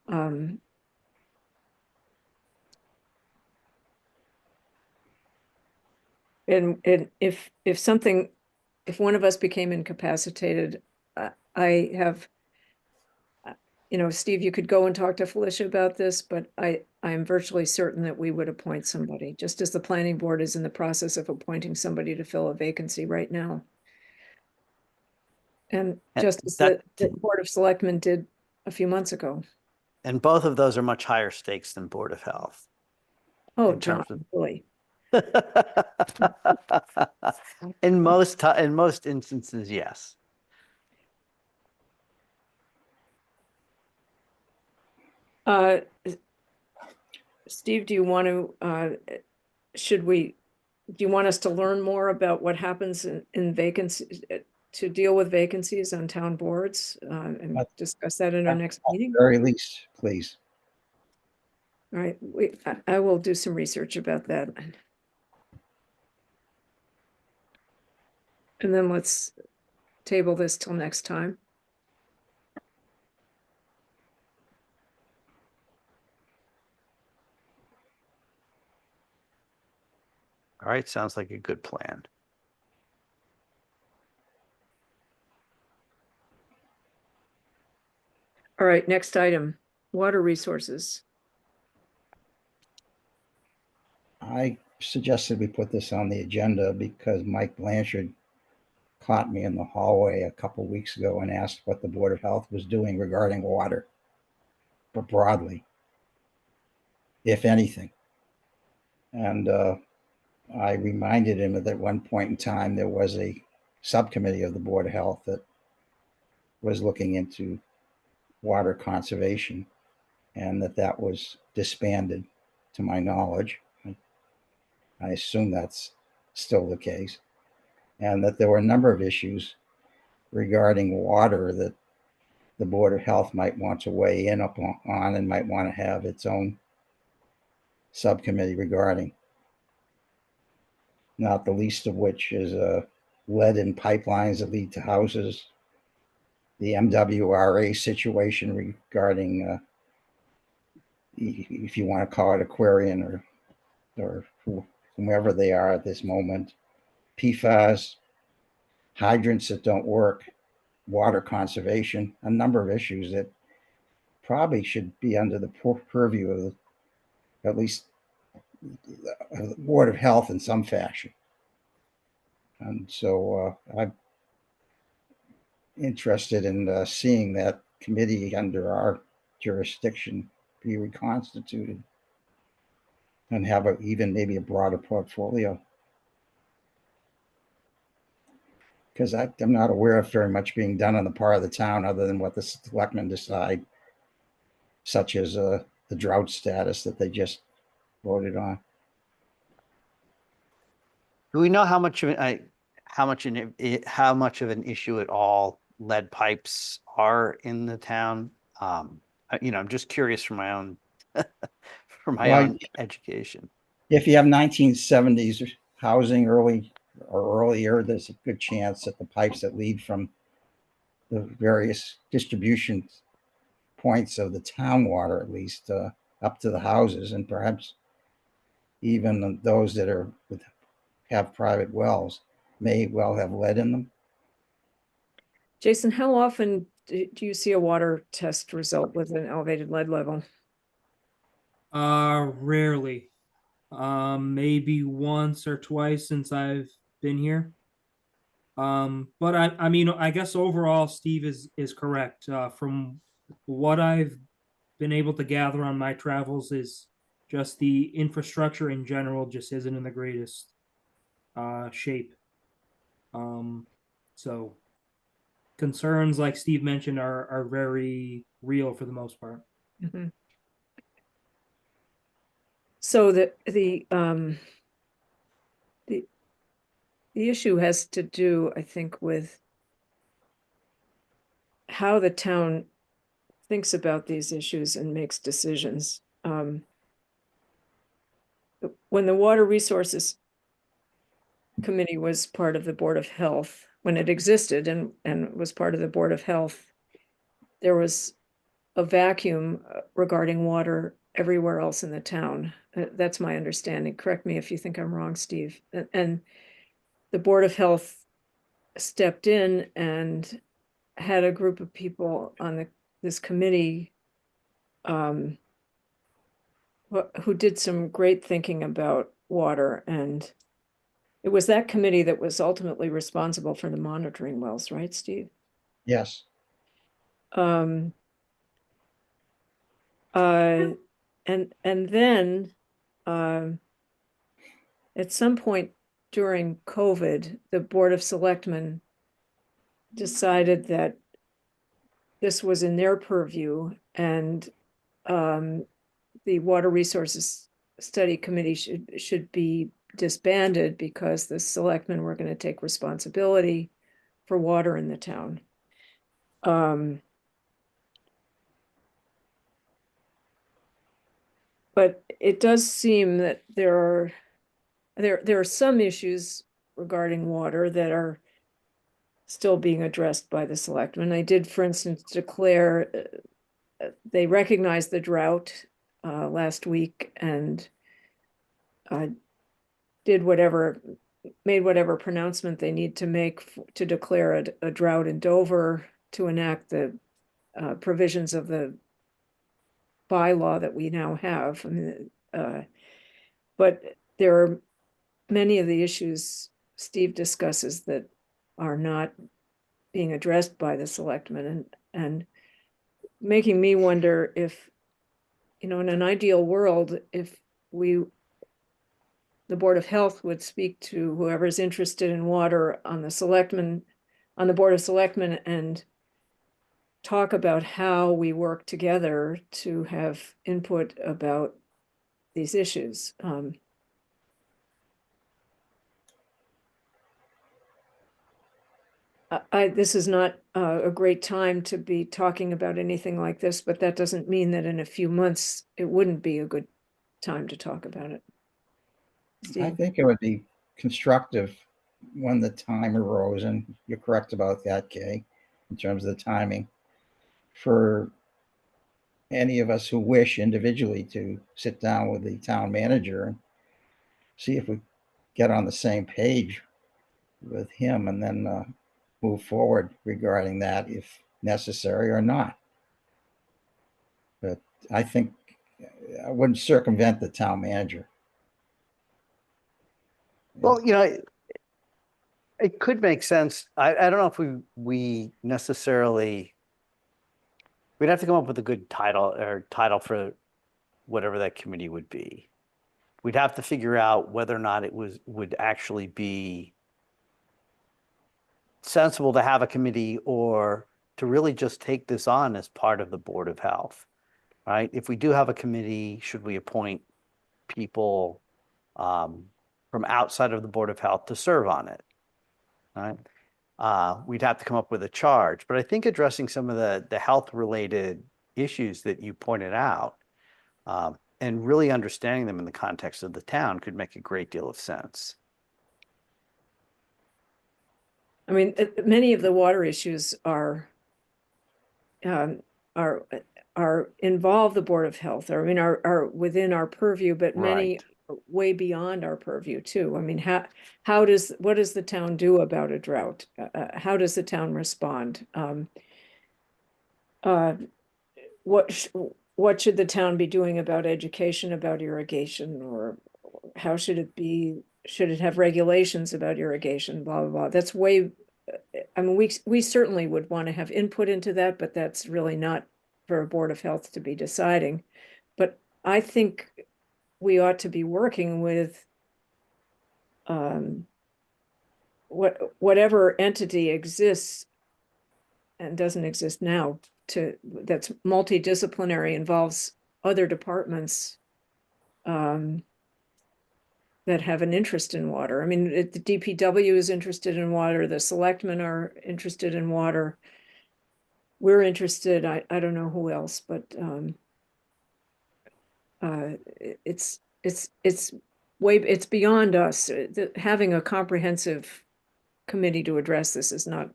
And if one of us became incapacitated, I have, you know, Steve, you could go and talk to Felicia about this, but I'm virtually certain that we would appoint somebody, just as the planning board is in the process of appointing somebody to fill a vacancy right now. And And just as that- the Board of Selectmen did a few months ago. And both of those are much higher stakes than Board of Health. Oh, In John, terms of- really? In most instances, yes. Steve, do you want to, do you want us to learn more about what happens in vacancies, to deal with vacancies on town boards, and discuss that in our next meeting? Very least, please. All right, I will do some research about that. And then let's table this till next time. All right, sounds like a good plan. All right, next item, water resources. I suggested we put this on the agenda because Mike Blanchard caught me in the hallway a couple weeks ago and asked what the Board of Health was doing regarding water, but broadly, if anything. And I reminded him that at one point in time there was a subcommittee of the Board of Health that was looking into water conservation, and that was disbanded, to my knowledge. I assume that's still the case, and that there were a number of issues regarding water that the Board of Health might want to weigh in on and might want to have its own subcommittee regarding. Not the least of which is lead in pipelines that lead to houses, the MWRA situation regarding, if you want to call it Aquarian or whomever they are at this moment, PFAS, hydrants that don't work, water conservation, a number of issues that probably should be under the purview of at least the Board of Health in some fashion. And so I'm interested in seeing that committee under our jurisdiction be reconstituted and have even maybe a broader portfolio. Because I'm not aware of very much being done on the part of the town other than what the selectmen decide, such as the drought status that they just voted on. Do we know how much of it, how much of an issue at all lead pipes are in the town? You know, I'm just curious for my own own education. If you have 1970s housing earlier, there's a good chance that the pipes that lead from the various distribution points of the town water, at least up to the houses, and perhaps even those that have private wells may well have lead in them. Jason, how often do you see a water test result with an elevated lead level? Rarely. Maybe once or twice since I've been here. But I mean, I guess overall, Steve is correct. From what I've been able to gather on my travels, is just the infrastructure in general just isn't in the greatest shape. So concerns like Steve mentioned are very real for the most part. Mhm. So the issue has to do, I think, with how the town thinks about these issues and makes decisions. When the Water Resources Committee was part of the Board of Health, when it existed and was part of the Board of Health, there was a vacuum regarding water everywhere else in the town. That's my understanding. Correct me if you think I'm wrong, Steve. And the Board of Health stepped in and had a group of people on this committee who did some great thinking about water. And it was that committee that was ultimately responsible for the monitoring wells, right, Steve? Yes. And then at some point during COVID, the Board of Selectmen decided that this was in their purview, and the Water Resources Study Committee should be disbanded because the selectmen were going to take responsibility for water in the town. But it does seem that there are some issues regarding water that are still being addressed by the selectmen. They did, for instance, declare they recognized the drought last week and made whatever pronouncement they need to make to declare a drought in Dover, to enact the provisions of the bylaw that we now have. I mean, but there are many of the issues Steve discusses that are not being addressed by the selectmen, and making me wonder if, in an ideal world, if the Board of Health would speak to whoever's interested in water on the Board of Selectmen, and talk about how we work together to have input about these issues. This is not a great time to be talking about anything like this, but that doesn't mean that in a few months it wouldn't be a good time to talk about it. I Steve? think it would be constructive when the time arose, and you're correct about that, Kay, in terms of the timing, for any of us who wish individually to sit down with the town manager and see if we get on the same page with him, and then move forward regarding that if necessary or not. But I think I wouldn't circumvent the town manager. Well, it could make sense. I don't know if we necessarily, we'd have to come up with a good title for whatever that committee would be. We'd have to figure out whether or not it would actually be sensible to have a committee, or to really just take this on as part of the Board of Health, right? If we do have a committee, should we appoint people from outside of the Board of Health to serve on it? Right? We'd have to come up with a charge, but I think addressing some of the health related issues that you pointed out, and really understanding them in the context of the town, could make a great deal of sense. I mean, many of the water issues are involve the Board of Health, or I mean, are within our purview, but many Right. are way beyond our purview too. I mean, what does the town do about a drought? How does the town respond? What should the town be doing about education, about irrigation, or how should it be? Should it have regulations about irrigation, blah, blah, blah? That's way, I mean, we certainly would want to have input into that, but that's really not for a Board of Health to be deciding. But I think we ought to be working with whatever entity exists and doesn't exist now that's multidisciplinary, involves other departments that have an interest in water. I mean, the DPW is interested in water, the selectmen are interested in water. We're interested, I don't know who else, but it's beyond us. Having a comprehensive committee to address this is not,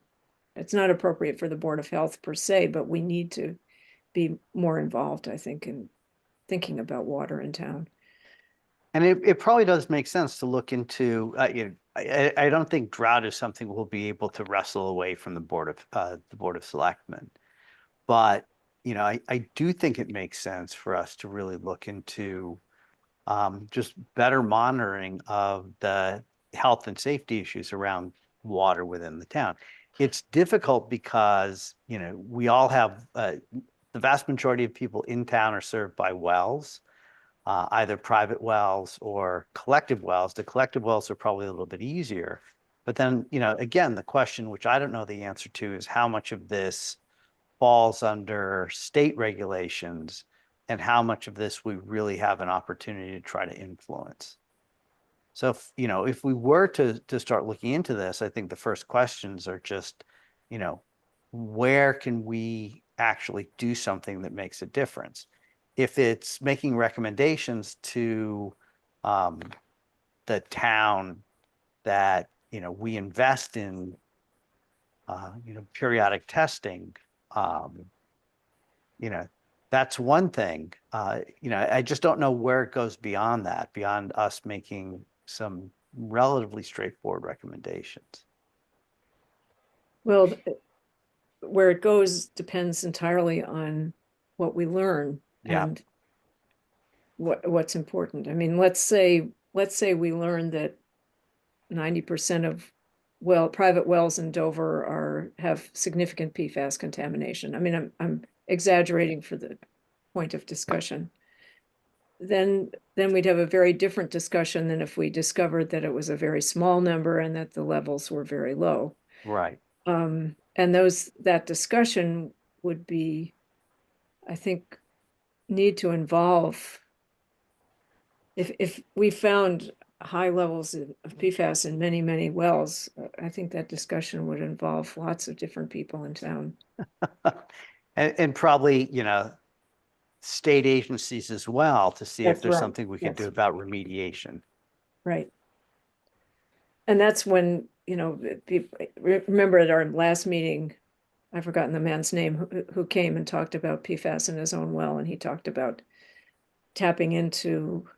it's not appropriate for the Board of Health per se, but we need to be more involved, I think, in thinking about water in town. And it probably does make sense to look into, I don't think drought is something we'll be able to wrestle away from the Board of Selectmen. But, I do think it makes sense for us to really look into just better monitoring of the health and safety issues around water within the town. It's difficult because, we all have, the vast majority of people in town are served by wells, either private wells or collective wells. The collective wells are probably a little bit easier. But then, again, the question, which I don't know the answer to, is how much of this falls under state regulations and how much of this we really have an opportunity to try to influence. So if we were to start looking into this, I think the first questions are just, where can we actually do something that makes a difference? If it's making recommendations to the town that, we invest in, periodic testing, that's one thing. I just don't know where it goes beyond that, beyond us making some relatively straightforward recommendations. Well, where it goes depends entirely on what we learn Yeah. and what's important. I mean, let's say we learn that 90% of private wells in Dover have significant PFAS contamination. I mean, I'm exaggerating for the point of discussion. Then we'd have a very different discussion than if we discovered that it was a very small number and that the levels were very low. Right. And that discussion would be, I think, need to involve, if we found high levels of PFAS in many, many wells, I think that discussion would involve lots of different people in town. And probably, state agencies as well, to see if That's there's right. something we could do Yes. about remediation. Right. And that's when, remember at our last meeting, I've forgotten the man's name who came and talked about PFAS in his own well, and he talked about tapping into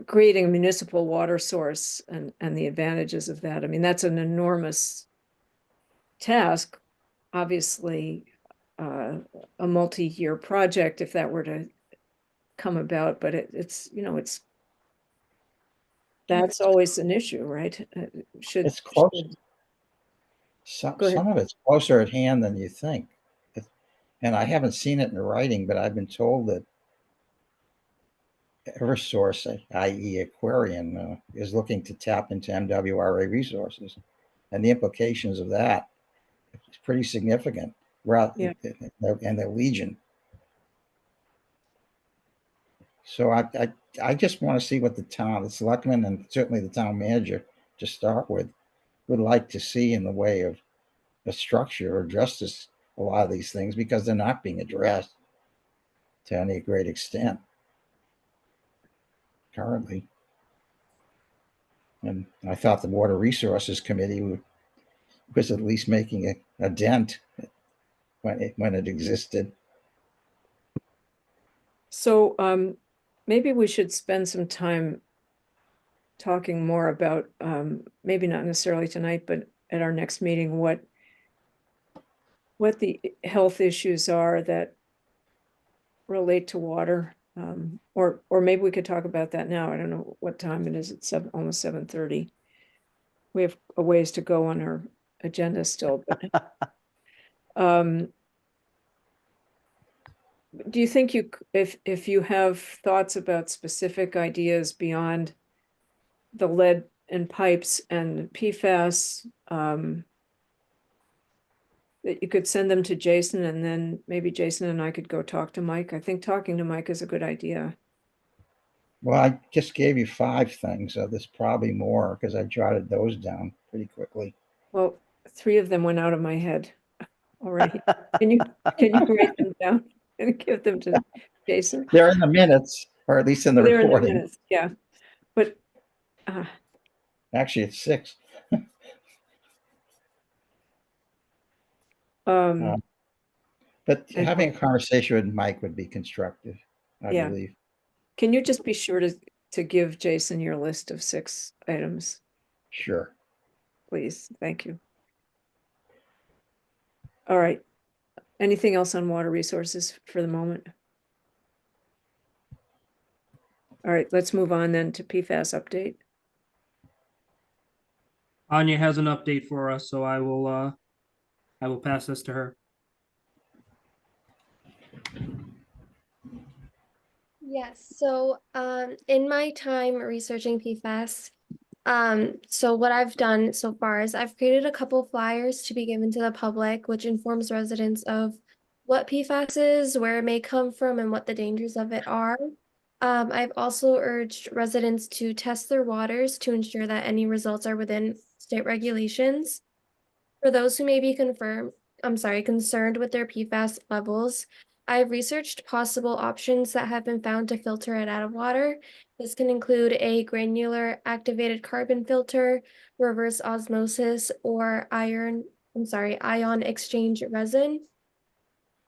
creating a municipal water source and the advantages of that. I mean, that's an enormous task, obviously, a multi-year project if that were to come about, but that's always an issue, right? It's close. Go ahead. Some of it's closer at hand than you think. And I haven't seen it in writing, but I've been told that Eversource, i.e. Aquarian, is looking to tap into MWRA resources. And the implications of that is pretty significant. Yeah. And the Legion. So I just want to see what the selectmen, and certainly the town manager to start with, would like to see in the way of a structure or justice a lot of these things, because they're not being addressed to any great extent currently. And I thought the Water Resources Committee was at least making a dent when it existed. So maybe we should spend some time talking more about, maybe not necessarily tonight, but at our next meeting, what the health issues are that relate to water. Or maybe we could talk about that now. I don't know what time it is. It's almost 7:30. We have a ways to go on our agenda still, but do you think if you have thoughts about specific ideas beyond the lead and pipes and PFAS, that you could send them to Jason, and then maybe Jason and I could go talk to Mike? I think talking to Mike is a good idea. Well, I just gave you 5 things, so there's probably more because I jotted those down pretty quickly. Well, 3 of them went out of my head already. Can you write them down and give them to Jason? They're in the minutes, or at least in the They're in the recording. minutes, yeah. But Actually, it's 6. um, But And- having a conversation with Mike would be constructive, I Yeah. believe. can you just be sure to give Jason your list of 6 items, Sure. please? Thank you. All right. Anything else on water resources for the moment? All right, let's move on then to PFAS update. Anya has an update for us, so I will pass this to her. Yes, so in my time researching PFAS, so what I've done so far is I've created a couple flyers to be given to the public, which informs residents of what PFAS is, where it may come from, and what the dangers of it are. I've also urged residents to test their waters to ensure that any results are within state regulations. For those who may be concerned with their PFAS levels, I've researched possible options that have been found to filter it out of water. This can include a granular activated carbon filter, reverse osmosis, or ion exchange resin.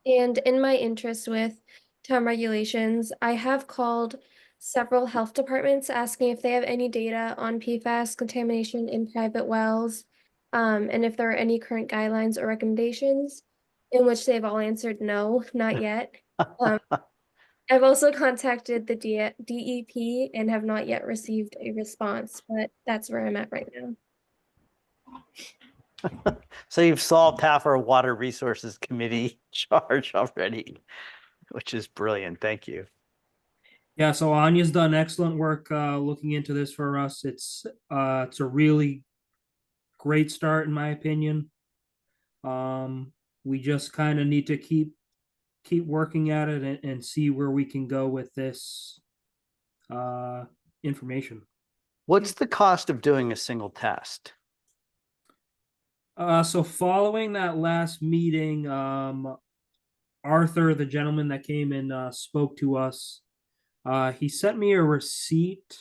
And in my interest with town regulations, I have called several health departments asking if they have any data on PFAS contamination in private wells, and if there are any current guidelines or recommendations, in which they've all answered no, not yet. I've also contacted the DEP and have not yet received a response, but that's where I'm at right now. So you've solved half our Water Resources Committee charge already, which is brilliant. Thank you. Yeah, so Anya's done excellent work looking into this for us. It's a really great start in my opinion. We just kind of need to keep working at it and see where we can go with this information. What's the cost of doing a single test? So following that last meeting, Arthur, the gentleman that came and spoke to us, he sent me a receipt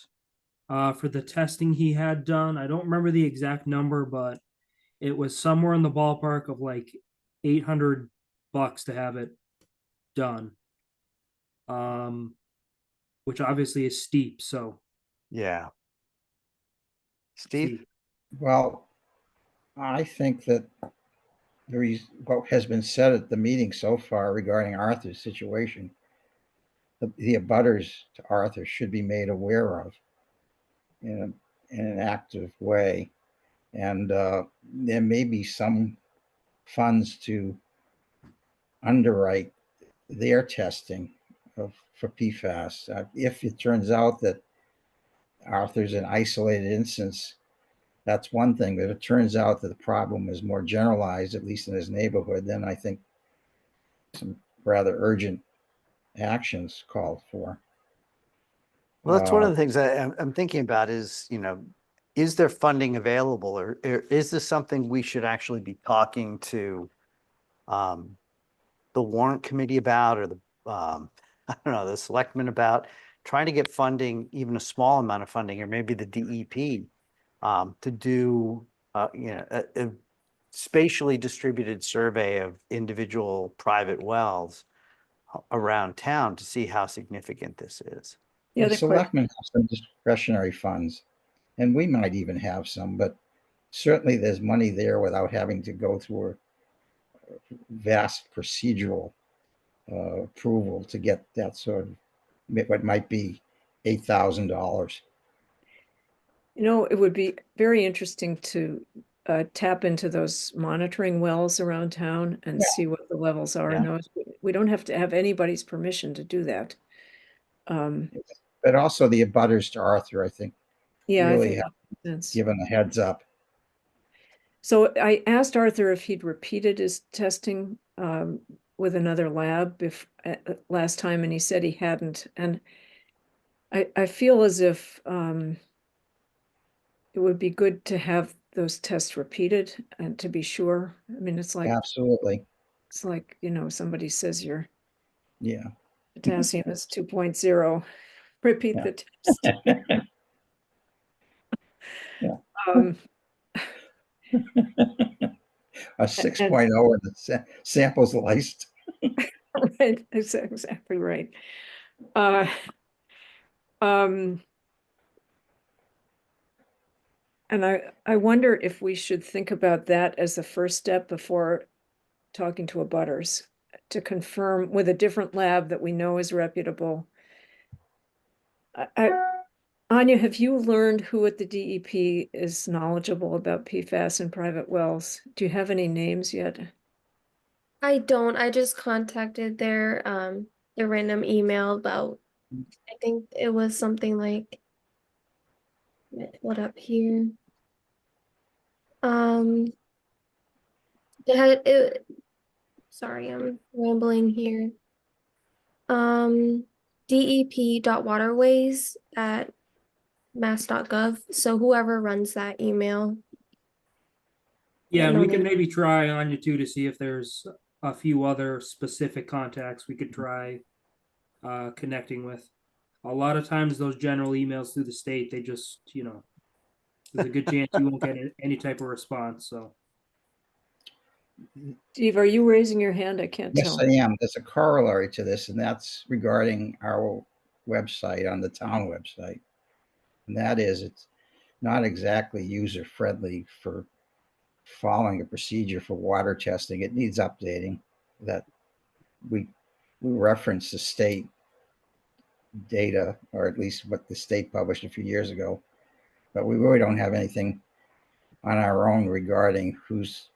for the testing he had done. I don't remember the exact number, but it was somewhere in the ballpark of like $800 to have it done. Which obviously is steep, so Yeah. Steve? Well, I think that what has been said at the meeting so far regarding Arthur's situation, the abutters to Arthur should be made aware of in an active way. And there may be some funds to underwrite their testing for PFAS. If it turns out that Arthur's an isolated instance, that's one thing. But if it turns out that the problem is more generalized, at least in his neighborhood, then I think some rather urgent actions called for. Well, that's one of the things I'm thinking about is, is there funding available, or is this something we should actually be talking to the warrant committee about, or the I don't know, the selectmen about, trying to get funding, even a small amount of funding, or maybe the DEP to do spatially distributed survey of individual private wells around town to see how significant this is. The The other question, selectmen have some discretionary funds, and we might even have some, but certainly there's money there without having to go through a vast procedural approval to get that sort of, what might be $8,000. it would be very interesting to tap into those monitoring wells around town and Yeah. see what the levels are in Yeah. those. We don't have to have anybody's permission to do that. But also the abutters to Arthur, I think, Yeah, I really think have that makes sense. given a heads up. So I asked Arthur if he'd repeated his testing with another lab last time, and he said he hadn't. And I feel as if it would be good to have those tests repeated and to be sure. I mean, it's like Absolutely. somebody says your Yeah. potassium is 2.0. Repeat Yeah. the test. Yeah. Um, A 6.0 and the samples laced. Right, exactly right. Uh, and I wonder if we should think about that as the first step before talking to abutters to confirm with a different lab that we know is reputable. Anya, have you learned who at the DEP is knowledgeable about PFAS in private wells? Do you have any names yet? I don't. I just contacted their random email about, I think it was something like, what up here? They had it, sorry, I'm rambling here. dep.waterways@mass.gov. So whoever runs that email. Yeah, and no we can name. maybe try Anya too to see if there's a few other specific contacts we could try connecting with. A lot of times those general emails through the state, they just, there's a good chance you won't get any type of response. So Steve, are you raising your hand? I can't Yes, tell. I am. There's a corollary to this, and that's regarding our website on the town website. And that is, it's not exactly user friendly for following a procedure for water testing. It needs updating. That we reference the state data, or at least what the state published a few years ago, but we really don't have anything on our own regarding who's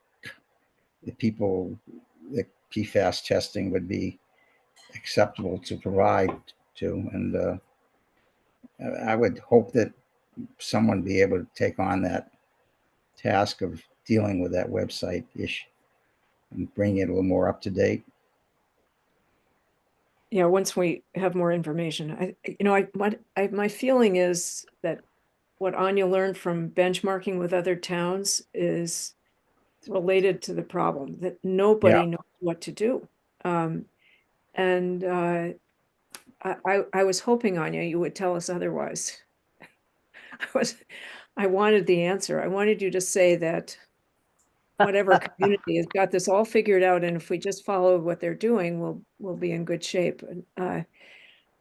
the people that PFAS testing would be acceptable to provide to. And I would hope that someone be able to take on that task of dealing with that website issue and bring it a little more up to date. Yeah, once we have more information, my feeling is that what Anya learned from benchmarking with other towns is related to the problem, that nobody knows what to do. And I was hoping, Anya, you would tell us otherwise. I wanted the answer. I wanted you to say that whatever community has got this all figured out, and if we just follow what they're doing, we'll be in good shape. And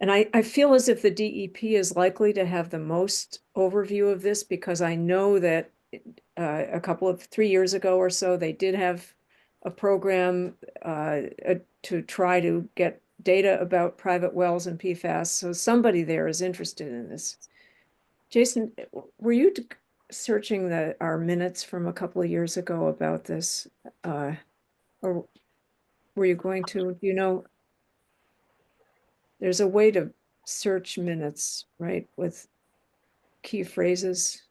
I feel as if the DEP is likely to have the most overview of this, because I know that a couple of 3 years ago or so, they did have a program to try to get data about private wells and PFAS. So somebody there is interested in this. Jason, were you searching our minutes from a couple of years ago about this? Or were you going to, there's a way to search minutes, right, with key phrases?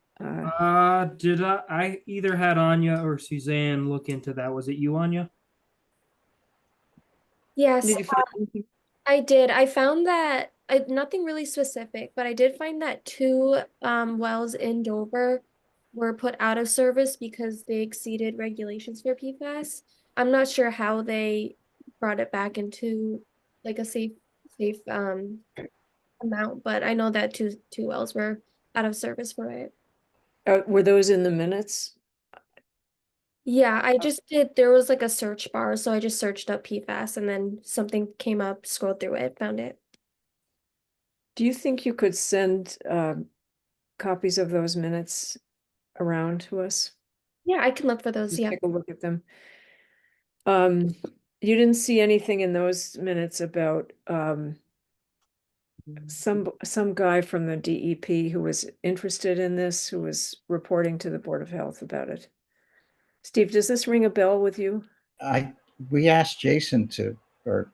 did I either had Anya or Suzanne look into that? Was it you, Anya? Yes, Did you find anything? I did. I found that nothing really specific, but I did find that two wells in Dover were put out of service because they exceeded regulations for PFAS. I'm not sure how they brought it back into like a safe amount, but I know that two wells were out of service for it. Were those in the minutes? Yeah, I just did, there was like a search bar, so I just searched up PFAS and then something came up, scrolled through it, found it. Do you think you could send copies of those minutes around to us? Yeah, I can look for those, Just yeah. take a look at them. You didn't see anything in those minutes about some guy from the DEP who was interested in this, who was reporting to the Board of Health about it. Steve, does this ring a bell with you? We asked Jason to, or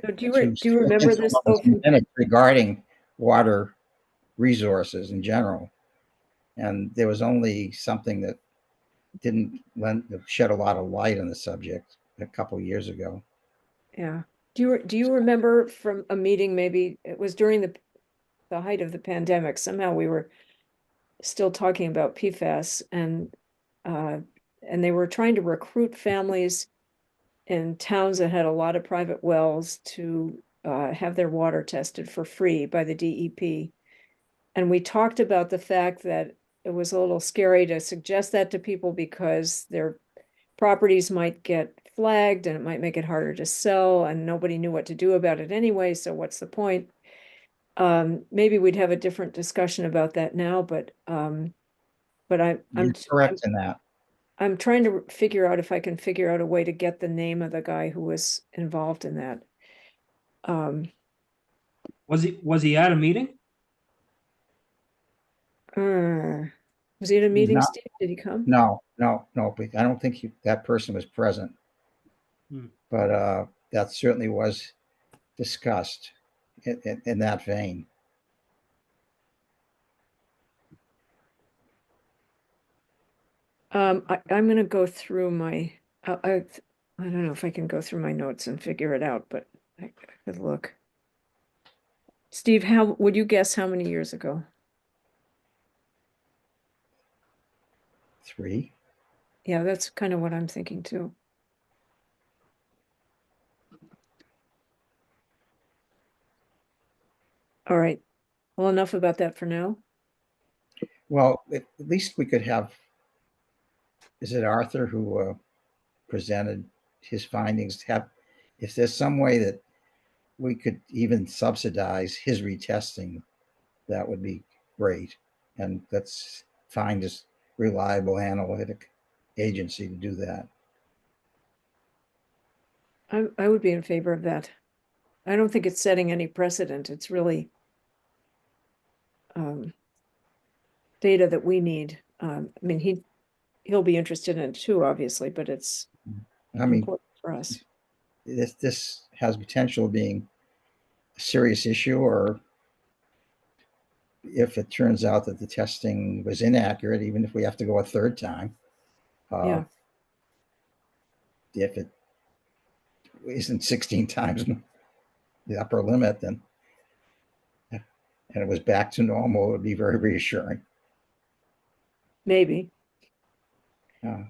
So do you to do you remember into this? what was in it regarding water resources in general. And there was only something that didn't shed a lot of light on the subject a couple years ago. Yeah. Do you remember from a meeting, maybe it was during the height of the pandemic, somehow we were still talking about PFAS and they were trying to recruit families in towns that had a lot of private wells to have their water tested for free by the DEP. And we talked about the fact that it was a little scary to suggest that to people because their properties might get flagged and it might make it harder to sell and nobody knew what to do about it anyway, so what's the point? Maybe we'd have a different discussion about that now, but You're correct in that. I'm trying to figure out if I can figure out a way to get the name of the guy who was involved in that. Was he at a meeting? Was he at a meeting, Not- Steve? Did he come? No, but I don't think that person was present. Hmm. But that certainly was discussed in that vein. I'm gonna go through my, I don't know if I can go through my notes and figure it out, but I could look. Steve, how, would you guess how many years ago? 3. Yeah, that's kind of what I'm thinking too. All right. Well, enough about that for now. Well, at least we could have, is it Arthur who presented his findings? If there's some way that we could even subsidize his retesting, that would be great. And let's find a reliable analytic agency to do that. I would be in favor of that. I don't think it's setting any precedent. It's really data that we need. I mean, he'll be interested in it too, obviously, but it's I mean, important for us. this has potential of being a serious issue, or if it turns out that the testing was inaccurate, even if we have to go a third time, Yeah. if it isn't 16 times the upper limit, then and it was back to normal, it would be very reassuring. Maybe.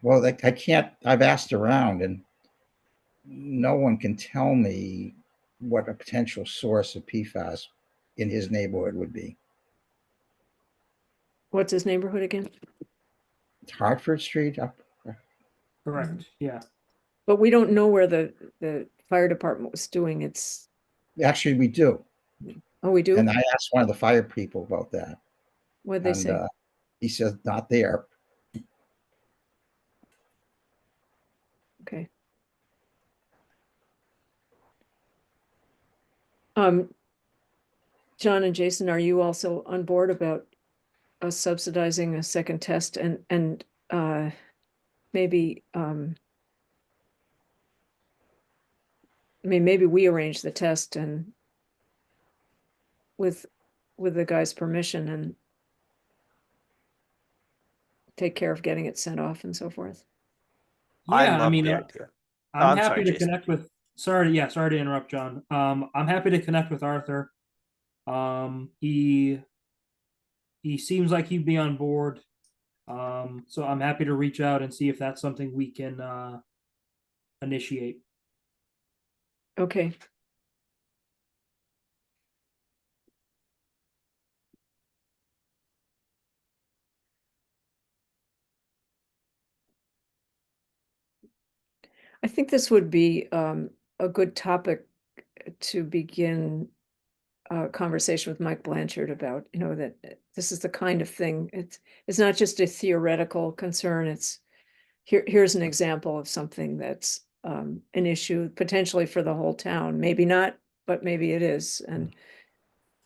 Well, I can't, I've asked around and no one can tell me what a potential source of PFAS in his neighborhood would be. What's his neighborhood again? Hartford Street up. Correct. Yeah. But we don't know where the fire department was doing its, Actually, we do. oh, we do? And I asked one of the fire people about that. What'd they And say? he says not there. Okay. John and Jason, are you also on board about us subsidizing a second test and maybe I mean, maybe we arrange the test and with the guy's permission and take care of getting it sent off and so forth. Yeah, I love mean, the I'm idea. I'm I'm sorry, happy to Jason. connect with. Sorry to interrupt, John. I'm happy to connect with Arthur. He seems like he'd be on board. So I'm happy to reach out and see if that's something we can initiate. Okay. I think this would be a good topic to begin a conversation with Mike Blanchard about, that this is the kind of thing, it's not just a theoretical concern, here's an example of something that's an issue potentially for the whole town, maybe not, but maybe it is, and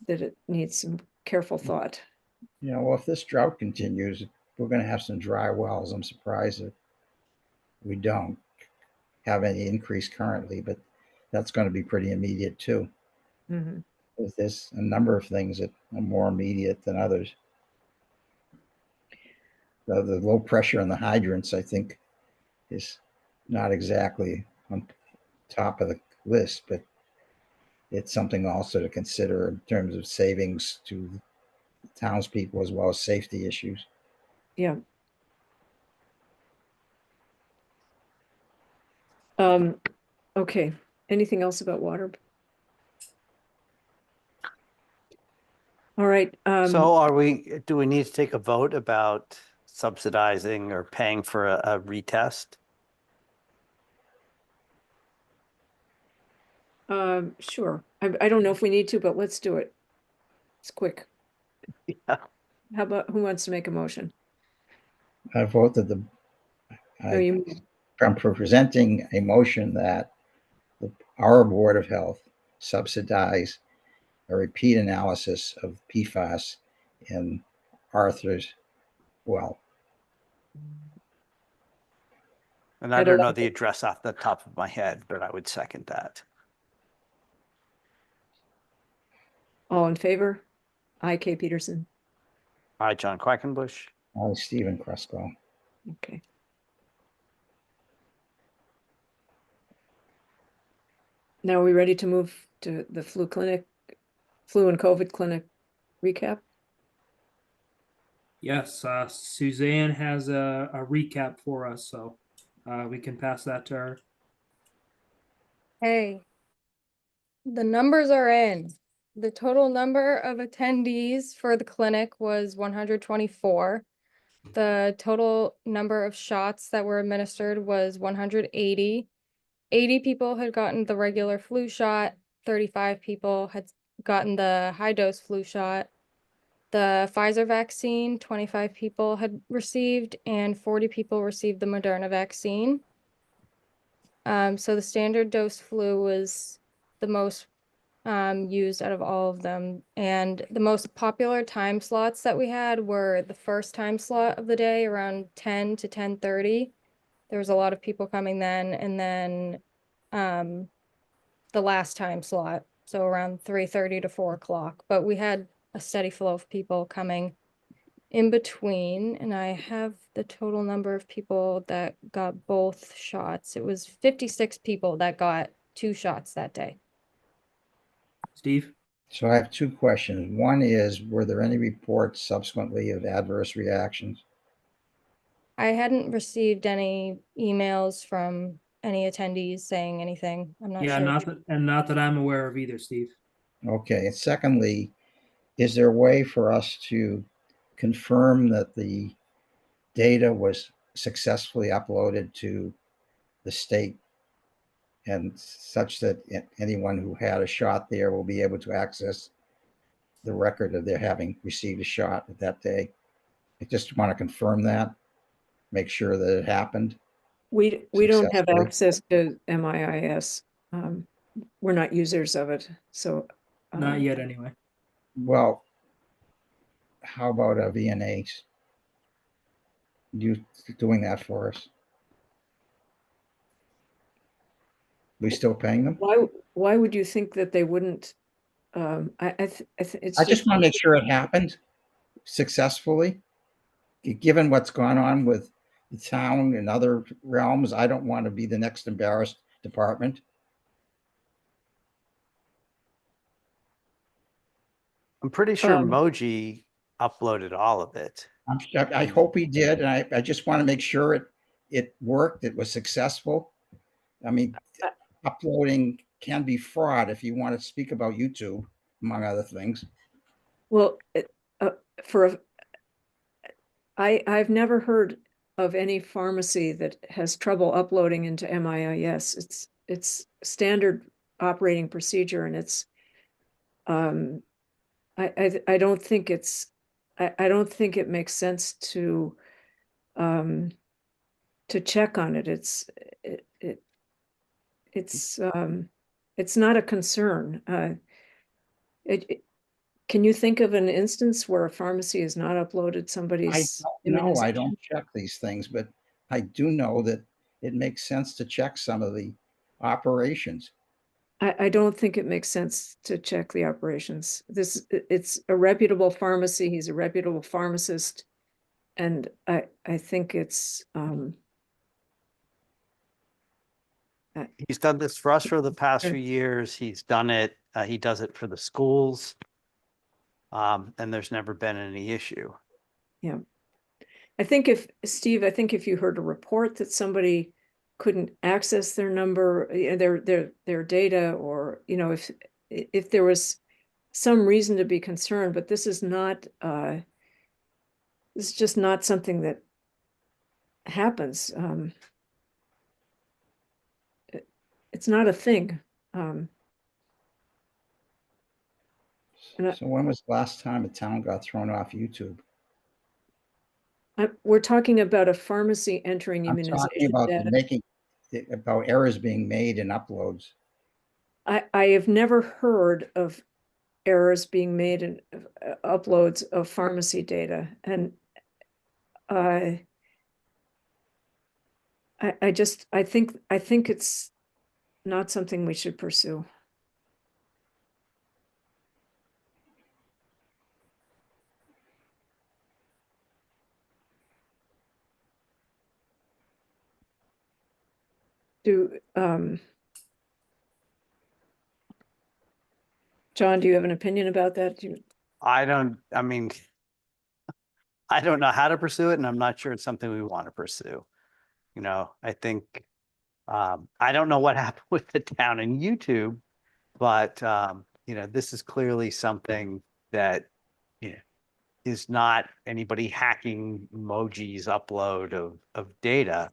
that it needs some careful thought. Well, if this drought continues, we're going to have some dry wells. I'm surprised that we don't have any increase currently, but that's going to be pretty immediate too. Mhm. There's a number of things that are more immediate than others. The low pressure on the hydrants, I think, is not exactly on top of the list, but it's something also to consider in terms of savings to townspeople as well as safety issues. Yeah. Okay, anything else about water? All right, So do we need to take a vote about subsidizing or paying for a retest? sure. I don't know if we need to, but let's do it. It's quick. Yeah. How about, who wants to make a motion? I vote that No, you, I'm presenting a motion that our Board of Health subsidize a repeat analysis of PFAS in Arthur's well. And I At don't know 11. the address off the top of my head, but I would second that. all in favor? Aye, Kay Peterson. Hi, John Quackenbush. Stephen Cresco. Okay. Now are we ready to move to the flu and COVID clinic recap? Yes, Suzanne has a recap for us, so we can pass that to her. Hey, the numbers are in. The total number of attendees for the clinic was 124. The total number of shots that were administered was 180. 80 people had gotten the regular flu shot, 35 people had gotten the high dose flu shot. The Pfizer vaccine, 25 people had received, and 40 people received the Moderna vaccine. So the standard dose flu was the most used out of all of them. And the most popular time slots that we had were the first time slot of the day around 10 to 10:30. There was a lot of people coming then, and then the last time slot, so around 3:30 to 4 o'clock. But we had a steady flow of people coming in between, and I have the total number of people that got both shots. It was 56 people that got 2 shots that day. Steve? So I have two questions. One is, were there any reports subsequently of adverse reactions? I hadn't received any emails from any attendees saying anything. I'm not Yeah, sure. not that I'm aware of either, Steve. Okay. And secondly, is there a way for us to confirm that the data was successfully uploaded to the state and such that anyone who had a shot there will be able to access the record of their having received a shot at that day? I just want to confirm that, make sure that it happened. We don't have Successfully. access to MIIS. We're not users of it, so. Not yet, anyway. Well, how about a VNH? You doing that for us? We still paying them? Why would you think that they wouldn't? It's I just want to make sure it happened successfully. Given what's gone on with the town and other realms, I don't want to be the next embarrassed department. I'm pretty sure Um, Moji uploaded all of it. I hope he did, and I just want to make sure it worked. It was successful. I mean, uploading can be fraud if you want to speak about YouTube, among other things. Well, I've never heard of any pharmacy that has trouble uploading into MIIS. It's standard operating procedure, and it's, I don't think I don't think it makes sense to check on it. It's not a concern. Can you think of an instance where a pharmacy has not uploaded I somebody's don't know, I immunization? don't check these things, but I do know that it makes sense to check some of the operations. I don't think it makes sense to check the operations. It's a reputable pharmacy. He's a reputable pharmacist. And I think it's, He's done this for us for the past few years. He's done it, he does it for the schools. And there's never been any issue. yeah. Steve, I think if you heard a report that somebody couldn't access their number, their data, or, if there was some reason to be concerned, but this is not, this is just not something that happens. It's not a thing. And So when was the last time a town got thrown off YouTube? we're talking about a pharmacy entering I'm talking immunization about data. about errors being made in uploads. I have never heard of errors being made in uploads of pharmacy data, and I think it's not something we should pursue. John, do you have an opinion about that? I don't know how to pursue it, and I'm not sure it's something we want to pursue. I think, I don't know what happened with the town in YouTube, but, this is clearly something that, is not anybody hacking Moji's upload of data.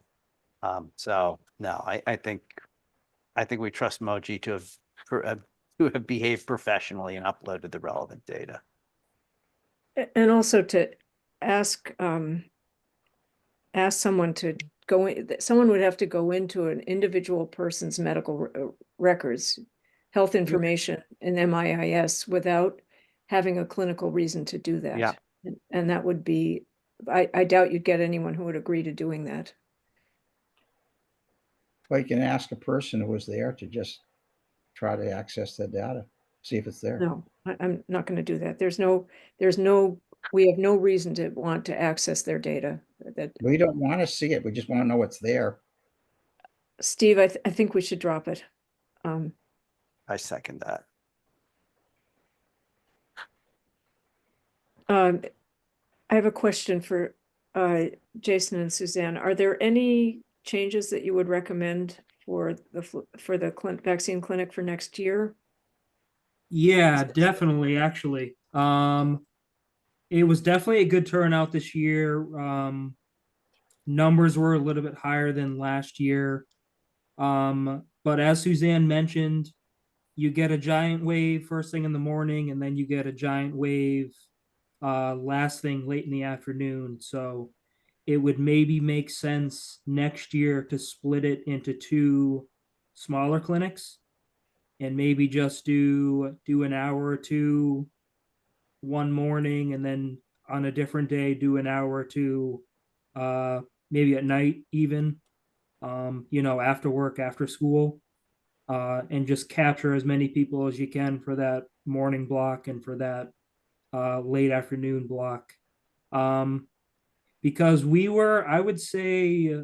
So no, I think we trust Moji to have behaved professionally and uploaded the relevant data. And also to ask someone to go in, someone would have to go into an individual person's medical records, health information in MIIS without having a clinical reason to do that. Yeah. And that would be, I doubt you'd get anyone who would agree to doing that. Well, you can ask a person who was there to just try to access their data, see if it's there. No, I'm not going to do that. We have no reason to want to access their data. We don't want to see it. We just want to know what's there. Steve, I think we should drop it. I second that. I have a question for Jason and Suzanne. Are there any changes that you would recommend for the vaccine clinic for next year? Yeah, definitely. Actually, it was definitely a good turnout this year. Numbers were a little bit higher than last year. But as Suzanne mentioned, you get a giant wave first thing in the morning, and then you get a giant wave last thing late in the afternoon. So it would maybe make sense next year to split it into 2 smaller clinics and maybe just do an hour or 2 one morning, and then on a different day do an hour or 2 maybe at night even, after work, after school, and just capture as many people as you can for that morning block and for that late afternoon block. Because I would say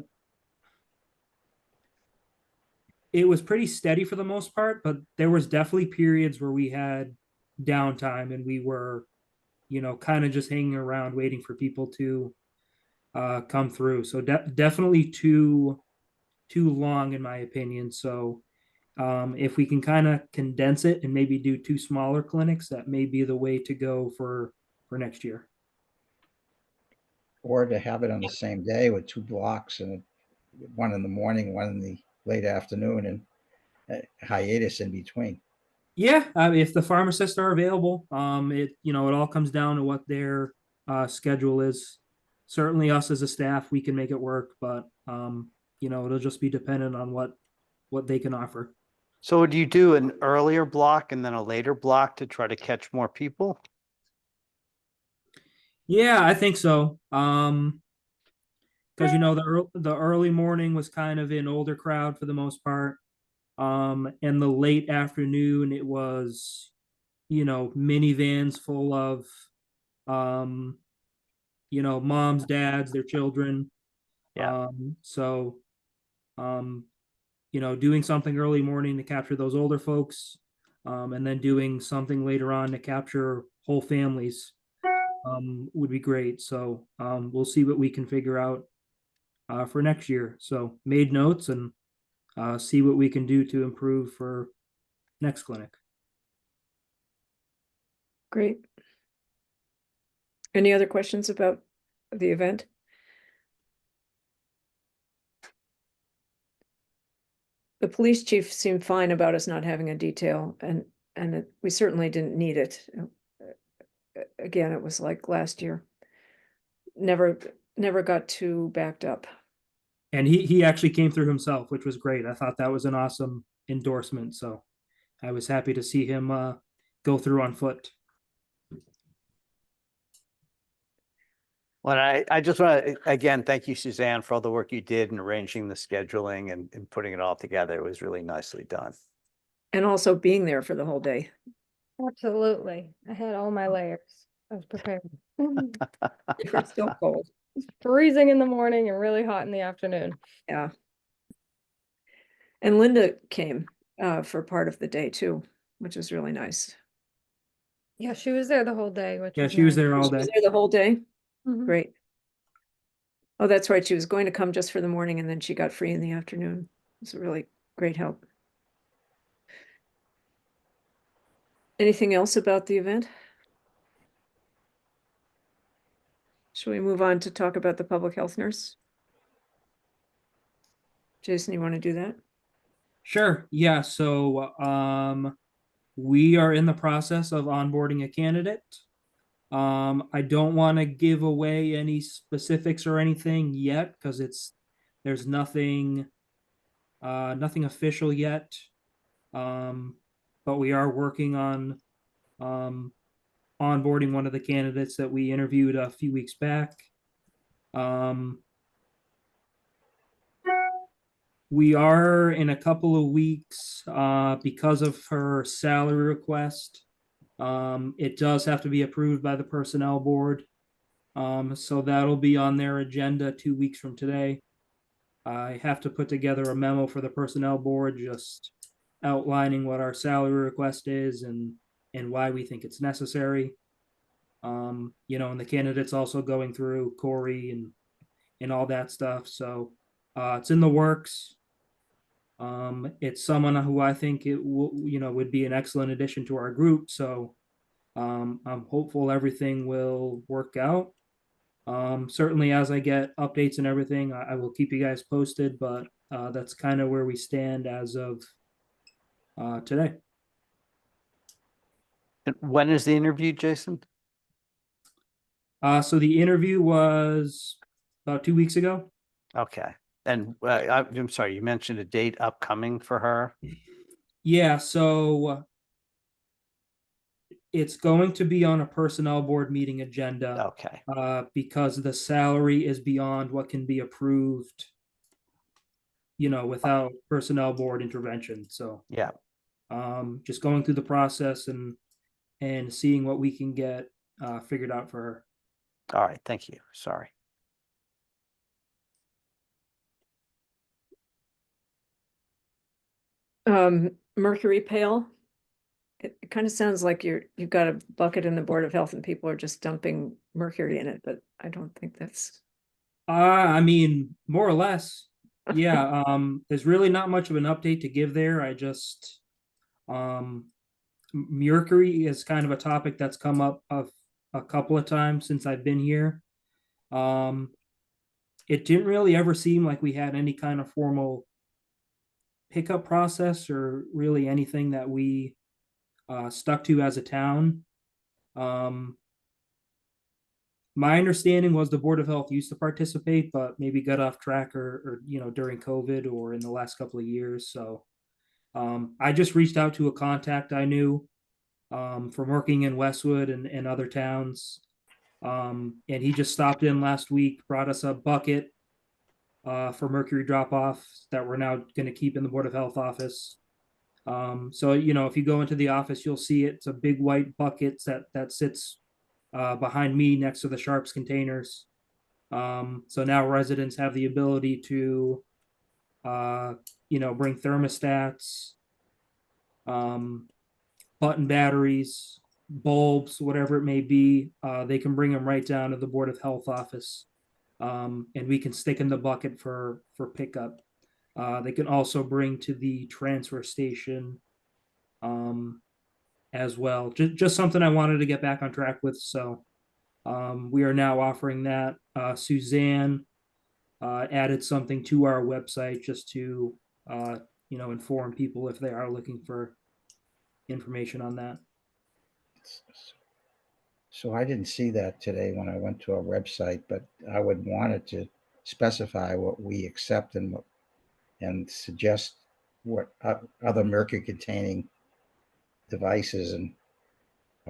it was pretty steady for the most part, but there was definitely periods where we had downtime and we were, kind of just hanging around waiting for people to come through. So definitely too long in my opinion. So if we can kind of condense it and maybe do 2 smaller clinics, that may be the way to go for next year. or to have it on the same day with 2 blocks, and one in the morning, one in the late afternoon, and a hiatus in between. Yeah, if the pharmacists are available, it it all comes down to what their schedule is. Certainly, us as a staff, we can make it work, but it'll just be dependent on what they can offer. So would you do an earlier block and then a later block to try to catch more people? Yeah, I think so. Because the early morning was kind of an older crowd for the most part. And the late afternoon it was, minivans full of moms, dads, their children. Yeah. So doing something early morning to capture those older folks, and then doing something later on to capture whole families would be great. So we'll see what we can figure out for next year. So made notes and see what we can do to improve for next clinic. Great. Any other questions about the event? The police chief seemed fine about us not having a detail, and we certainly didn't need it. Again, it was like last year. Never got too backed up. And he actually came through himself, which was great. I thought that was an awesome endorsement. So I was happy to see him go through on foot. Well, I just want to, again, thank you, Suzanne, for all the work you did in arranging the scheduling and putting it all together. It was really nicely done. And also being there for the whole day. Absolutely. I had all my layers. I was prepared. If it's still cold. Freezing in the morning and really hot in the afternoon. Yeah. And Linda came for part of the day too, which was really nice. Yeah, she was there the whole day, which Yeah, was she was nice. there all She was day. there the whole day. Mhm. Great. Oh, that's right. She was going to come just for the morning and then she got free in the afternoon. It's a really great help. Anything else about the event? Shall we move on to talk about the public health nurse? Jason, you want to do that? Sure. Yeah. So we are in the process of onboarding a candidate. I don't want to give away any specifics or anything yet because there's nothing official yet. But we are working on onboarding one of the candidates that we interviewed a few weeks back. We are in a couple of weeks because of her salary request. It does have to be approved by the personnel board. So that'll be on their agenda 2 weeks from today. I have to put together a memo for the personnel board just outlining what our salary request is and why we think it's necessary. And the candidate's also going through Corey and all that stuff. So it's in the works. It's someone who I think would be an excellent addition to our group. So I'm hopeful everything will work out. Certainly as I get updates and everything, I will keep you guys posted, but that's kind of where we stand as of today. And when is the interview, Jason? So the interview was about 2 weeks ago. Okay. And I'm sorry, you mentioned a date upcoming for her. Yeah, so it's going to be on a personnel board meeting agenda Okay. because the salary is beyond what can be approved, without personnel board intervention. So Yeah. just going through the process and seeing what we can get figured out for her. All right. Thank you. Sorry. Mercury Pail. It kind of sounds like you've got a bucket in the Board of Health and people are just dumping mercury in it, but I don't think that's. I mean, more or less. Yeah, there's really not much of an update to give there. I just mercury is kind of a topic that's come up a couple of times since I've been here. It didn't really ever seem like we had any kind of formal pickup process or really anything that we stuck to as a town. My understanding was the Board of Health used to participate, but maybe got off track or during COVID or in the last couple of years. So I just reached out to a contact I knew from working in Westwood and other towns. And he just stopped in last week, brought us a bucket for mercury drop off that we're now going to keep in the Board of Health office. So if you go into the office, you'll see it's a big white bucket that sits behind me next to the Sharps containers. So now residents have the ability to bring thermostats, button batteries, bulbs, whatever it may be. They can bring them right down to the Board of Health office, and we can stick in the bucket for pickup. They can also bring to the transfer station as well. Just something I wanted to get back on track with. So we are now offering that. Suzanne added something to our website just to inform people if they are looking for information on that. So I didn't see that today when I went to our website, but I would want it to specify what we accept and suggest what other mercury containing devices and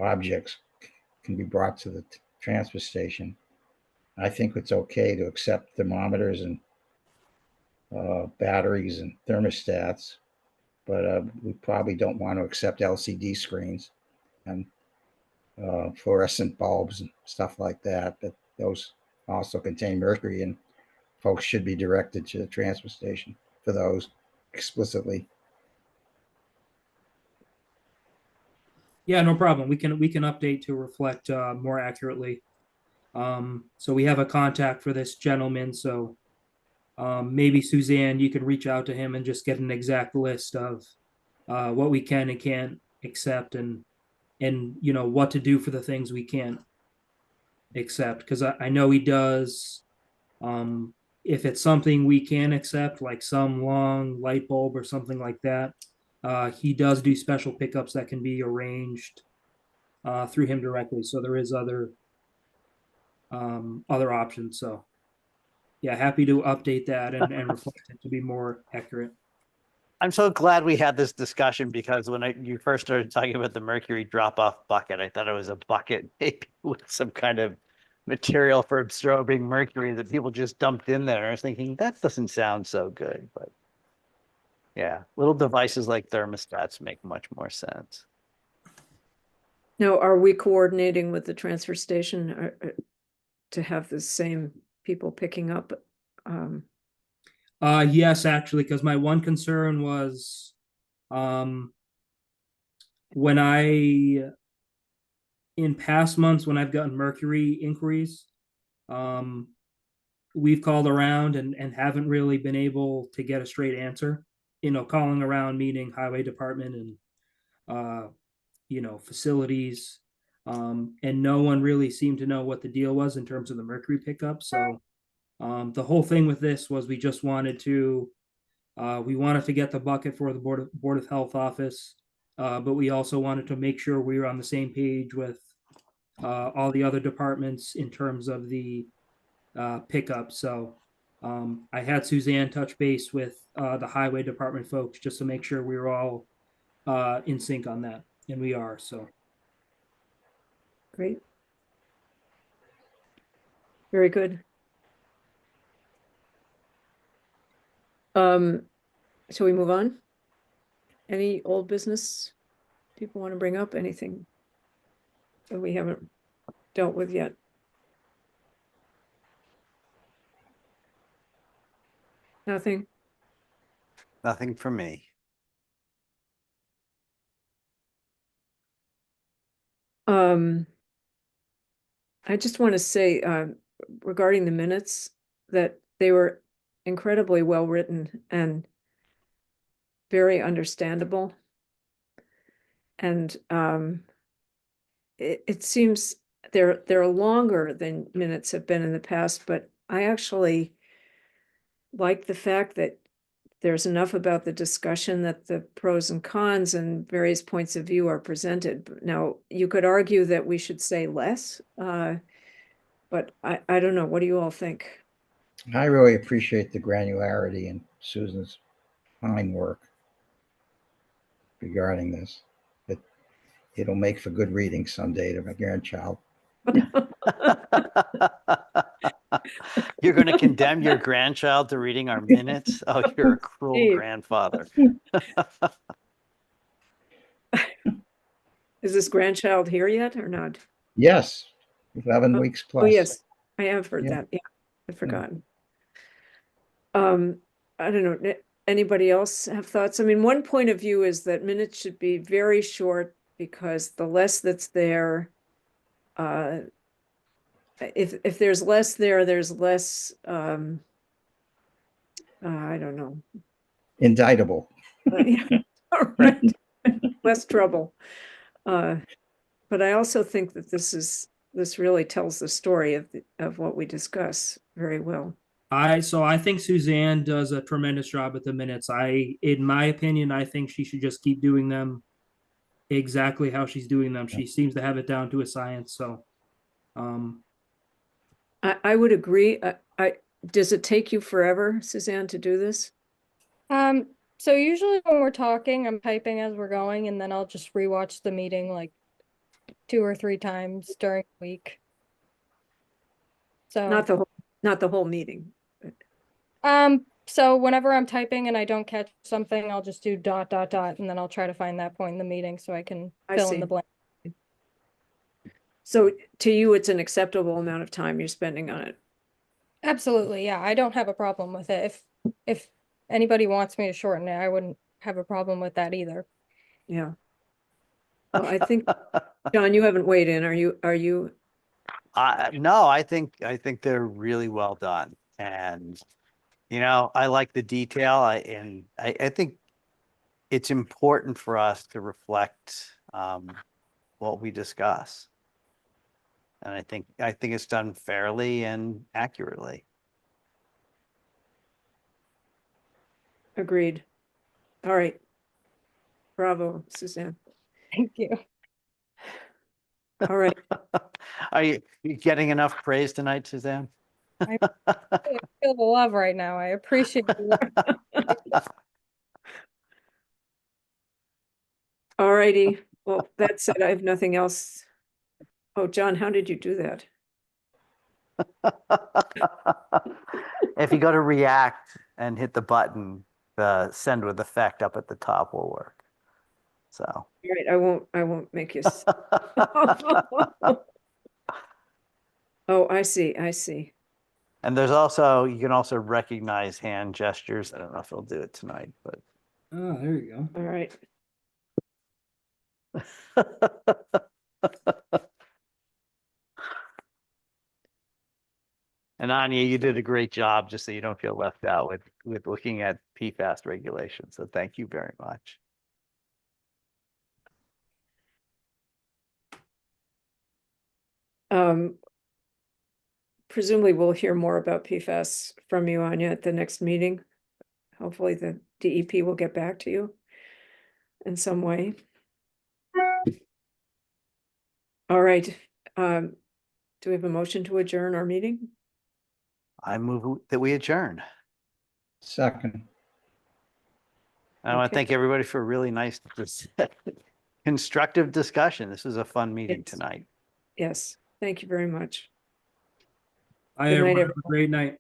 objects can be brought to the transfer station. I think it's okay to accept thermometers and batteries and thermostats, but we probably don't want to accept LCD screens and fluorescent bulbs and stuff like that. But those also contain mercury, and folks should be directed to the transfer station for those explicitly. Yeah, no problem. We can update to reflect more accurately. So we have a contact for this gentleman. So maybe Suzanne, you could reach out to him and just get an exact list of what we can and can't accept, and what to do for the things we can't accept. Because I know he does. If it's something we can accept, like some long light bulb or something like that, he does do special pickups that can be arranged through him directly. So there is other options. So yeah, happy to update that and reflect it to be more accurate. I'm so glad we had this discussion because when you first started talking about the mercury drop-off bucket, I thought it was a bucket maybe with some kind of material for absorbing mercury that people just dumped in there. I was thinking that doesn't sound so good, but yeah, little devices like thermostats make much more sense. Now, are we coordinating with the transfer station to have the same people picking up? Yes, actually, because my one concern was when in past months when I've gotten mercury inquiries, we've called around and haven't really been able to get a straight answer. Calling around, meaning highway department and facilities, and no one really seemed to know what the deal was in terms of the mercury pickup. So the whole thing with this was we just wanted to get the bucket for the Board of Health office, but we also wanted to make sure we were on the same page with all the other departments in terms of the pickup. So I had Suzanne touch base with the highway department folks just to make sure we were all in sync on that, and we are. So Great. Very good. Shall we move on? Any old business people want to bring up? Anything that we haven't dealt with yet? Nothing? Nothing for me. I just want to say, regarding the minutes, that they were incredibly well written and very understandable. And it seems they're longer than minutes have been in the past, but I actually like the fact that there's enough about the discussion that the pros and cons and various points of view are presented. Now, you could argue that we should say less, but I don't know. What do you all think? I really appreciate the granularity in Susan's fine work regarding this. It'll make for good reading someday to my grandchild. You're going to condemn your grandchild to reading our minutes? Oh, you're a cruel Steve. grandfather. Is this grandchild here yet or not? Yes, 11 weeks plus. Oh, yes, I have heard Yeah. that. Yeah, I'd forgotten. I don't know. Anybody else have thoughts? I mean, one point of view is that minutes should be very short because the less that's there, if there's less there, there's less, I don't know. Indictable. Yeah, right. Less trouble. But I also think that this really tells the story of what we discuss very well. So I think Suzanne does a tremendous job at the minutes. In my opinion, I think she should just keep doing them exactly how she's doing them. She seems to have it down to a science. So, I would agree. Does it take you forever, Suzanne, to do this? So usually when we're talking, I'm typing as we're going, and then I'll just rewatch the meeting like 2 or 3 times during the week. So Not the whole meeting. so whenever I'm typing and I don't catch something, I'll just do ... and then I'll try to find that point in the meeting so I can fill in the see. blank. So to you, it's an acceptable amount of time you're spending on it. Absolutely, yeah. I don't have a problem with it. If anybody wants me to shorten it, I wouldn't have a problem with that either. Yeah. Well, I think, John, you haven't weighed in. Are you? No, I think they're really well done. And, I like the detail. I think it's important for us to reflect what we discuss. And I think it's done fairly and accurately. Agreed. All right. Bravo, Suzanne. Thank you. All right. Are you getting enough praise tonight, Suzanne? I feel the love right now. I appreciate it. All righty. Well, that said, I have nothing else. Oh, John, how did you do that? If you go to react and hit the button, the send with effect up at the top will work. So. All right, I won't make you. Oh, I see. And you can also recognize hand gestures. I don't know if I'll do it tonight, but. oh, there you go. All right. And Anya, you did a great job, just so you don't feel left out with looking at PFAS regulations. So thank you very much. Presumably we'll hear more about PFAS from you, Anya, at the next meeting. Hopefully the DEP will get back to you in some way. All right. Do we have a motion to adjourn our meeting? I move that we adjourn. Second. I want to Okay. thank everybody for a really nice, constructive discussion. This was a fun meeting Yes. tonight. Yes, thank you very much. Bye, Good night, everyone. Have a great night.